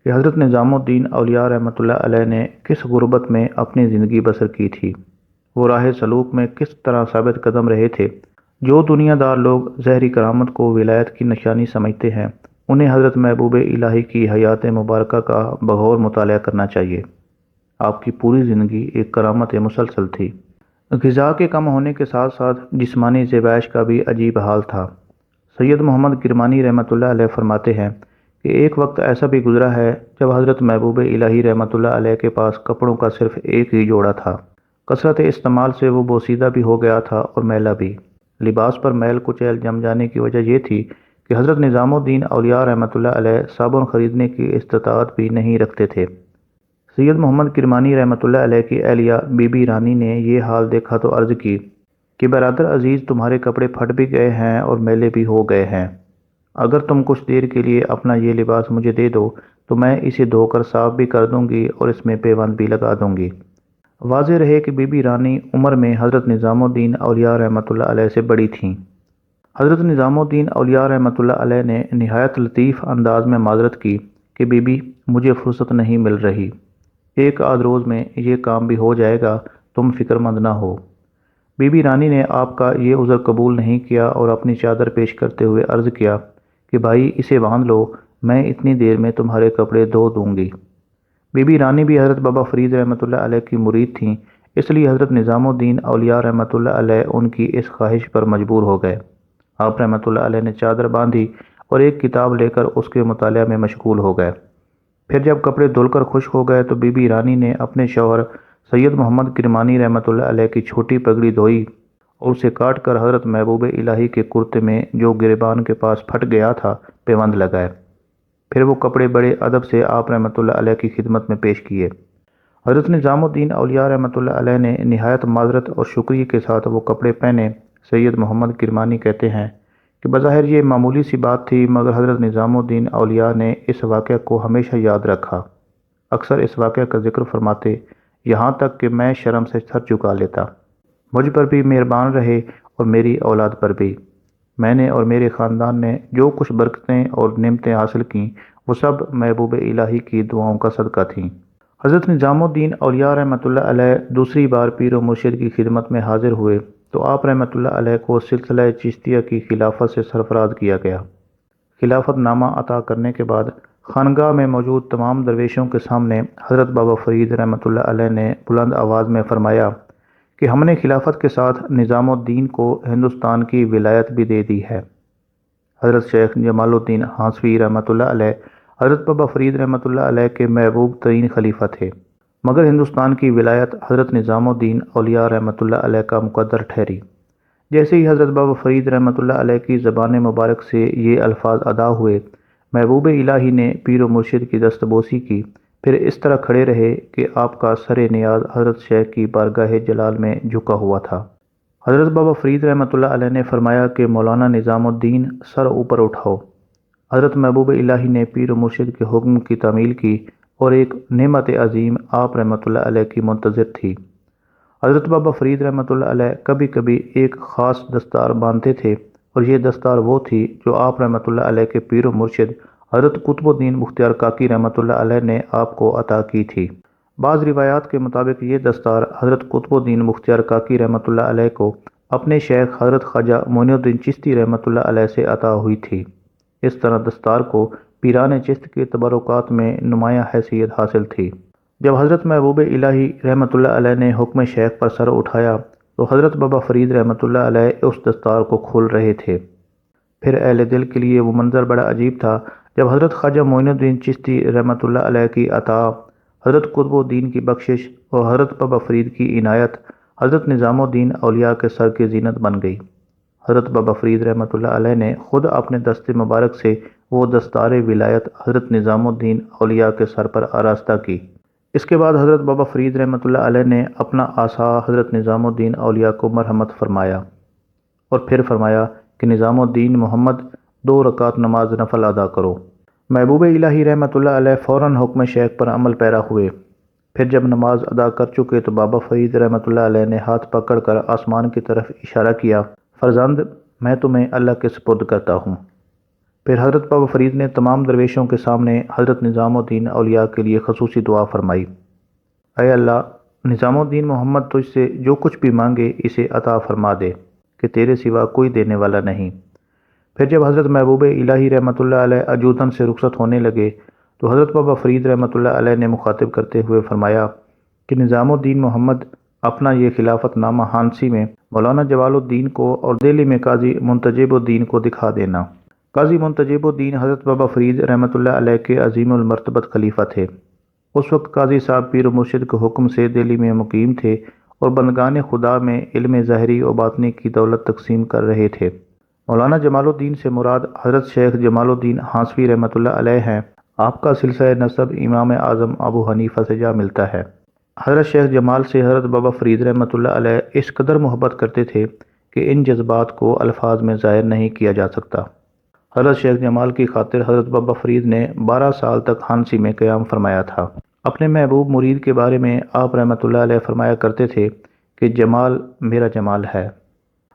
کہ حضرت نظام الدین اولیاء رحمۃ اللہ علیہ نے کس غربت میں اپنی زندگی بسر کی تھی، وہ راہ سلوک میں کس طرح ثابت قدم رہے تھے۔ جو دنیا دار لوگ ظاہری کرامت کو ولایت کی نشانی سمجھتے ہیں، انہیں حضرت محبوب الہی کی حیات مبارکہ کا بغور مطالعہ کرنا چاہیے۔ آپ کی پوری زندگی ایک کرامت مسلسل تھی۔ غذا کے کم ہونے کے ساتھ ساتھ جسمانی زیبائش کا بھی عجیب حال تھا۔ سید محمد کرمانی رحمۃ اللہ علیہ فرماتے ہیں کہ ایک وقت ایسا بھی گزرا ہے جب حضرت محبوب الہی رحمۃ اللہ علیہ کے پاس کپڑوں کا صرف ایک ہی جوڑا تھا۔ کثرت استعمال سے وہ بوسیدہ بھی ہو گیا تھا اور میلا بھی۔ لباس پر میل کچیل جم جانے کی وجہ یہ تھی کہ حضرت نظام الدین اولیاء رحمۃ اللہ علیہ صابن خریدنے کی استطاعت بھی نہیں رکھتے تھے۔ سید محمد کرمانی رحمۃ اللہ علیہ کی اہلیہ بی بی رانی نے یہ حال دیکھا تو عرض کی کہ برادر عزیز، تمہارے کپڑے پھٹ بھی گئے ہیں اور میلے بھی ہو گئے ہیں۔ اگر تم کچھ دیر کے لیے اپنا یہ لباس مجھے دے دو تو میں اسے دھو کر صاف بھی کر دوں گی اور اس میں پیوند بھی لگا دوں گی۔ واضح رہے کہ بی بی رانی عمر میں حضرت نظام الدین اولیاء رحمۃ اللہ علیہ سے بڑی تھیں۔ حضرت نظام الدین اولیاء رحمۃ اللہ علیہ نے نہایت لطیف انداز میں معذرت کی کہ بی بی، مجھے فرصت نہیں مل رہی، ایک آدھ روز میں یہ کام بھی ہو جائے گا، تم فکر مند نہ ہو۔ بی بی رانی نے آپ کا یہ عذر قبول نہیں کیا اور اپنی چادر پیش کرتے ہوئے عرض کیا کہ بھائی اسے باندھ لو، میں اتنی دیر میں تمہارے کپڑے دھو دوں گی۔ بی بی رانی بھی حضرت بابا فرید رحمۃ اللہ علیہ کی مرید تھیں، اس لیے حضرت نظام الدین اولیاء رحمۃ اللہ علیہ ان کی اس خواہش پر مجبور ہو گئے۔ آپ رحمۃ اللہ علیہ نے چادر باندھی اور ایک کتاب لے کر اس کے مطالعہ میں مشغول ہو گئے۔ پھر جب کپڑے دھل کر خشک ہو گئے تو بی بی رانی نے اپنے شوہر سید محمد کرمانی رحمۃ اللہ علیہ کی چھوٹی پگڑی دھوئی اور اسے کاٹ کر حضرت محبوب الہی کے کرتے میں جو گریبان کے پاس پھٹ گیا تھا پیوند لگائے۔ پھر وہ کپڑے بڑے ادب سے آپ رحمۃ اللہ علیہ کی خدمت میں پیش کیے۔ حضرت نظام الدین اولیاء رحمۃ اللہ علیہ نے نہایت معذرت اور شکریہ کے ساتھ وہ کپڑے پہنے۔ سید محمد کرمانی کہتے ہیں کہ بظاہر یہ معمولی سی بات تھی، مگر حضرت نظام الدین اولیاء نے اس واقعہ کو ہمیشہ یاد رکھا۔ اکثر اس واقعہ کا ذکر فرماتے، یہاں تک کہ میں شرم سے سر جھکا لیتا۔ مجھ پر بھی مہربان رہے اور میری اولاد پر بھی۔ میں نے اور میرے خاندان نے جو کچھ برکتیں اور نعمتیں حاصل کیں وہ سب محبوب الہی کی دعاؤں کا صدقہ تھیں۔ حضرت نظام الدین اولیاء رحمۃ اللہ علیہ دوسری بار پیر و مرشد کی خدمت میں حاضر ہوئے تو آپ رحمۃ اللہ علیہ کو سلسلہ چشتیہ کی خلافت سے سرفراز کیا گیا۔ خلافت نامہ عطا کرنے کے بعد خانقاہ میں موجود تمام درویشوں کے سامنے حضرت بابا فرید رحمۃ اللہ علیہ نے بلند آواز میں فرمایا کہ ہم نے خلافت کے ساتھ نظام الدین کو ہندوستان کی ولایت بھی دے دی ہے۔ حضرت شیخ جمال الدین ہانسوی رحمۃ اللہ علیہ حضرت بابا فرید رحمۃ اللہ علیہ کے محبوب ترین خلیفہ تھے، مگر ہندوستان کی ولایت حضرت نظام الدین اولیاء رحمۃ اللہ علیہ کا مقدر ٹھہری۔ جیسے ہی حضرت بابا فرید رحمۃ اللہ علیہ کی زبان مبارک سے یہ الفاظ ادا ہوئے، محبوب الہی نے پیر و مرشد کی دستبوسی کی، پھر اس طرح کھڑے رہے کہ آپ کا سر نیاز حضرت شیخ کی بارگاہ جلال میں جھکا ہوا تھا۔ حضرت بابا فرید رحمۃ اللہ علیہ نے فرمایا کہ مولانا نظام الدین، سر اوپر اٹھاؤ۔ حضرت محبوب الہی نے پیر و مرشد کے حکم کی تعمیل کی اور ایک نعمت عظیم آپ رحمۃ اللہ علیہ کی منتظر تھی۔ حضرت بابا فرید رحمۃ اللہ علیہ کبھی کبھی ایک خاص دستار باندھتے تھے اور یہ دستار وہ تھی جو آپ رحمۃ اللہ علیہ کے پیر و مرشد حضرت قطب الدین مختیار کاکی رحمۃ اللہ علیہ نے آپ کو عطا کی تھی۔ بعض روایات کے مطابق یہ دستار حضرت قطب الدین مختیار کاکی رحمۃ اللہ علیہ کو اپنے شیخ حضرت خواجہ معین الدین چشتی رحمۃ اللہ علیہ سے عطا ہوئی تھی۔ اس طرح دستار کو پیران چشت کے تبرکات میں نمایاں حیثیت حاصل تھی۔ جب حضرت محبوب الہی رحمۃ اللہ علیہ نے حکم شیخ پر سر اٹھایا تو حضرت بابا فرید رحمۃ اللہ علیہ اس دستار کو کھول رہے تھے۔ پھر اہل دل کے لیے وہ منظر بڑا عجیب تھا جب حضرت خواجہ معین الدین چشتی رحمۃ اللہ علیہ کی عطا، حضرت قطب الدین کی بخشش اور حضرت بابا فرید کی عنایت حضرت نظام الدین اولیاء کے سر کی زینت بن گئی۔ حضرت بابا فرید رحمۃ اللہ علیہ نے خود اپنے دست مبارک سے وہ دستار ولایت حضرت نظام الدین اولیاء کے سر پر آراستہ کی۔ اس کے بعد حضرت بابا فرید رحمۃ اللہ علیہ نے اپنا عصا حضرت نظام الدین اولیاء کو مرحمت فرمایا اور پھر فرمایا کہ نظام الدین محمد 2 رکعت نماز نفل ادا کرو۔ محبوب الہی رحمۃ اللہ علیہ فوراً حکم شیخ پر عمل پیرا ہوئے۔ پھر جب نماز ادا کر چکے تو بابا فرید رحمۃ اللہ علیہ نے ہاتھ پکڑ کر آسمان کی طرف اشارہ کیا، فرزند میں تمہیں اللہ کے سپرد کرتا ہوں۔ پھر حضرت بابا فرید نے تمام درویشوں کے سامنے حضرت نظام الدین اولیاء کے لیے خصوصی دعا فرمائی، اے اللہ، نظام الدین محمد تجھ سے جو کچھ بھی مانگے اسے عطا فرما دے کہ تیرے سوا کوئی دینے والا نہیں۔ پھر جب حضرت محبوب الہی رحمۃ اللہ علیہ اجودن سے رخصت ہونے لگے تو حضرت بابا فرید رحمۃ اللہ علیہ نے مخاطب کرتے ہوئے فرمایا کہ نظام الدین محمد اپنا یہ خلافت نامہ ہانسی میں مولانا جمال الدین کو اور دہلی میں قاضی منتجب الدین کو دکھا دینا۔ قاضی منتجب الدین حضرت بابا فرید رحمۃ اللہ علیہ کے عظیم المرتبت خلیفہ تھے۔ اس وقت قاضی صاحب پیر و مرشد کے حکم سے دہلی میں مقیم تھے اور بندگان خدا میں علم ظاہری و باطنی کی دولت تقسیم کر رہے تھے۔ مولانا جمال الدین سے مراد حضرت شیخ جمال الدین ہانسوی رحمۃ اللہ علیہ ہیں۔ آپ کا سلسلہ نسب امام اعظم ابو حنیفہ سے جا ملتا ہے۔ حضرت شیخ جمال سے حضرت بابا فرید رحمۃ اللہ علیہ اس قدر محبت کرتے تھے کہ ان جذبات کو الفاظ میں ظاہر نہیں کیا جا سکتا۔ حضرت شیخ جمال کی خاطر حضرت بابا فرید نے 12 سال تک ہانسی میں قیام فرمایا تھا۔ اپنے محبوب مرید کے بارے میں آپ رحمۃ اللہ علیہ فرمایا کرتے تھے کہ جمال میرا جمال ہے۔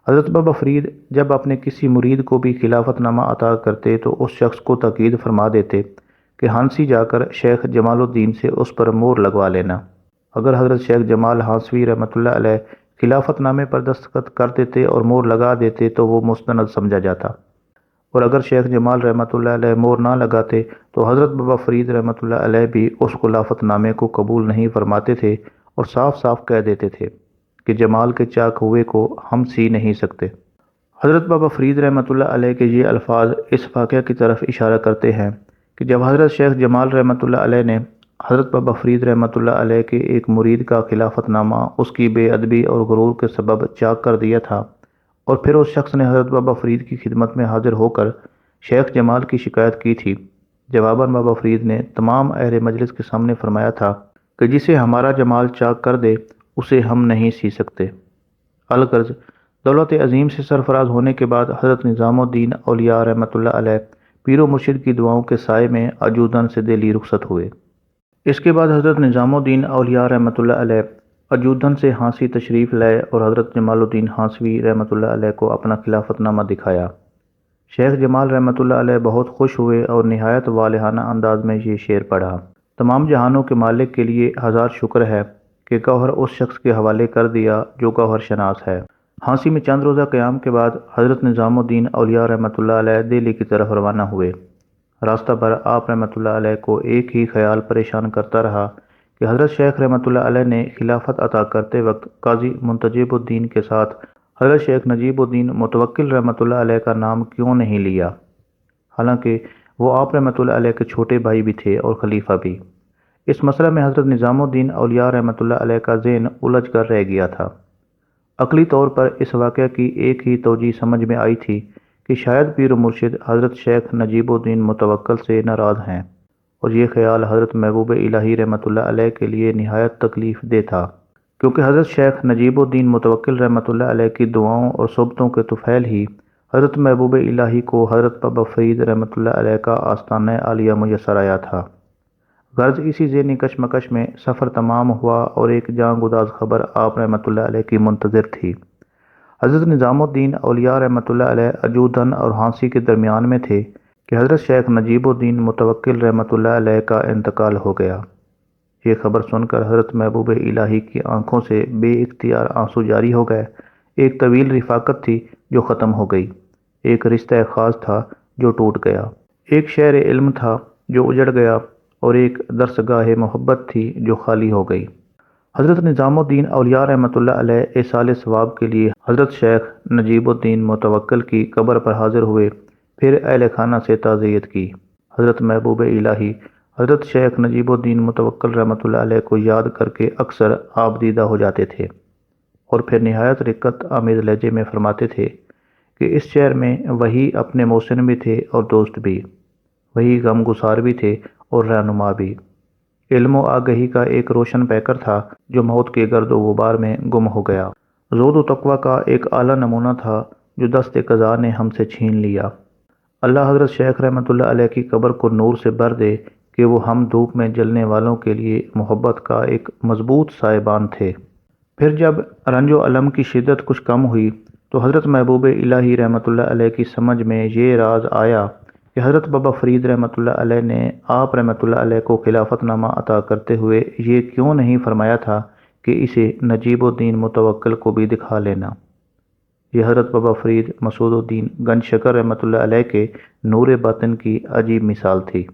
حضرت بابا فرید جب اپنے کسی مرید کو بھی خلافت نامہ عطا کرتے تو اس شخص کو تاکید فرما دیتے کہ ہانسی جا کر شیخ جمال الدین سے اس پر مہر لگوا لینا۔ اگر حضرت شیخ جمال ہانسوی رحمۃ اللہ علیہ خلافت نامے پر دستخط کر دیتے اور مہر لگا دیتے تو وہ مستند سمجھا جاتا، اور اگر شیخ جمال رحمۃ اللہ علیہ مہر نہ لگاتے تو حضرت بابا فرید رحمۃ اللہ علیہ بھی اس خلافت نامے کو قبول نہیں فرماتے تھے اور صاف صاف کہہ دیتے تھے کہ جمال کے چاک ہوئے کو ہم سی نہیں سکتے۔ حضرت بابا فرید رحمۃ اللہ علیہ کے یہ الفاظ اس واقعہ کی طرف اشارہ کرتے ہیں کہ جب حضرت شیخ جمال رحمۃ اللہ علیہ نے حضرت بابا فرید رحمۃ اللہ علیہ کے ایک مرید کا خلافت نامہ اس کی بے ادبی اور غرور کے سبب چاک کر دیا تھا، اور پھر اس شخص نے حضرت بابا فرید کی خدمت میں حاضر ہو کر شیخ جمال کی شکایت کی تھی، جواباً بابا فرید نے تمام اہل مجلس کے سامنے فرمایا تھا کہ جسے ہمارا جمال چاک کر دے اسے ہم نہیں سی سکتے۔ الغرض دولت عظیم سے سرفراز ہونے کے بعد حضرت نظام الدین اولیاء رحمۃ اللہ علیہ پیر و مرشد کی دعاؤں کے سائے میں اجودن سے دہلی رخصت ہوئے۔ اس کے بعد حضرت نظام الدین اولیاء رحمۃ اللہ علیہ اجودن سے ہانسی تشریف لائے اور حضرت جمال الدین ہانسوی رحمۃ اللہ علیہ کو اپنا خلافت نامہ دکھایا۔ شیخ جمال رحمۃ اللہ علیہ بہت خوش ہوئے اور نہایت والہانہ انداز میں یہ شعر پڑھا، تمام جہانوں کے مالک کے لیے ہزار شکر ہے کہ گوہر اس شخص کے حوالے کر دیا جو گوہر شناس ہے۔ ہانسی میں چند روزہ قیام کے بعد حضرت نظام الدین اولیاء رحمۃ اللہ علیہ دہلی کی طرف روانہ ہوئے۔ راستہ بھر آپ رحمۃ اللہ علیہ کو ایک ہی خیال پریشان کرتا رہا کہ حضرت شیخ رحمۃ اللہ علیہ نے خلافت عطا کرتے وقت قاضی منتجب الدین کے ساتھ حضرت شیخ نجیب الدین متوکل رحمۃ اللہ علیہ کا نام کیوں نہیں لیا، حالانکہ وہ آپ رحمۃ اللہ علیہ کے چھوٹے بھائی بھی تھے اور خلیفہ بھی۔ اس مسئلہ میں حضرت نظام الدین اولیاء رحمۃ اللہ علیہ کا ذہن الجھ کر رہ گیا تھا۔ عقلی طور پر اس واقعہ کی ایک ہی توجہ سمجھ میں آئی تھی کہ شاید پیر و مرشد حضرت شیخ نجیب الدین متوکل سے ناراض ہیں، اور یہ خیال حضرت محبوب الہی رحمۃ اللہ علیہ کے لیے نہایت تکلیف دہ تھا، کیونکہ حضرت شیخ نجیب الدین متوکل رحمۃ اللہ علیہ کی دعاؤں اور صحبتوں کے طفیل ہی حضرت محبوب الہی کو حضرت بابا فرید رحمۃ اللہ علیہ کا آستانہ عالیہ میسر آیا تھا۔ غرض اسی ذہنی کشمکش میں سفر تمام ہوا اور ایک جاں گداز خبر آپ رحمۃ اللہ علیہ کی منتظر تھی۔ حضرت نظام الدین اولیاء رحمۃ اللہ علیہ اجودن اور ہانسی کے درمیان میں تھے کہ حضرت شیخ نجیب الدین متوکل رحمۃ اللہ علیہ کا انتقال ہو گیا۔ یہ خبر سن کر حضرت محبوب الہی کی آنکھوں سے بے اختیار آنسو جاری ہو گئے۔ ایک طویل رفاقت تھی جو ختم ہو گئی، ایک رشتہ خاص تھا جو ٹوٹ گیا، ایک شہر علم تھا جو اجڑ گیا، اور ایک درسگاہ محبت تھی جو خالی ہو گئی۔ حضرت نظام الدین اولیاء رحمۃ اللہ علیہ ایصال ثواب کے لیے حضرت شیخ نجیب الدین متوکل کی قبر پر حاضر ہوئے، پھر اہل خانہ سے تعزیت کی۔ حضرت محبوب الہی حضرت شیخ نجیب الدین متوکل رحمۃ اللہ علیہ کو یاد کر کے اکثر آپ دیدہ ہو جاتے تھے، اور پھر نہایت رقت آمیز لہجے میں فرماتے تھے کہ اس شہر میں وہی اپنے محسن بھی تھے اور دوست بھی، وہی غم گسار بھی تھے اور رہنما بھی، علم و آگہی کا ایک روشن پیکر تھا جو موت کے گرد و غبار میں گم ہو گیا، زہد و تقویٰ کا ایک اعلیٰ نمونہ تھا جو دست قضا نے ہم سے چھین لیا۔ اللہ حضرت شیخ رحمۃ اللہ علیہ کی قبر کو نور سے بھر دے کہ وہ ہم دھوپ میں جلنے والوں کے لیے محبت کا ایک مضبوط سائبان تھے۔ پھر جب رنج و الم کی شدت کچھ کم ہوئی تو حضرت محبوب الہی رحمۃ اللہ علیہ کی سمجھ میں یہ راز آیا کہ حضرت بابا فرید رحمۃ اللہ علیہ نے آپ رحمۃ اللہ علیہ کو خلافت نامہ عطا کرتے ہوئے یہ کیوں نہیں فرمایا تھا کہ اسے نجیب الدین متوکل کو بھی دکھا لینا۔ یہ حضرت بابا فرید مسعود الدین گنج شکر رحمۃ اللہ علیہ کے نور باطن کی عجیب مثال تھی۔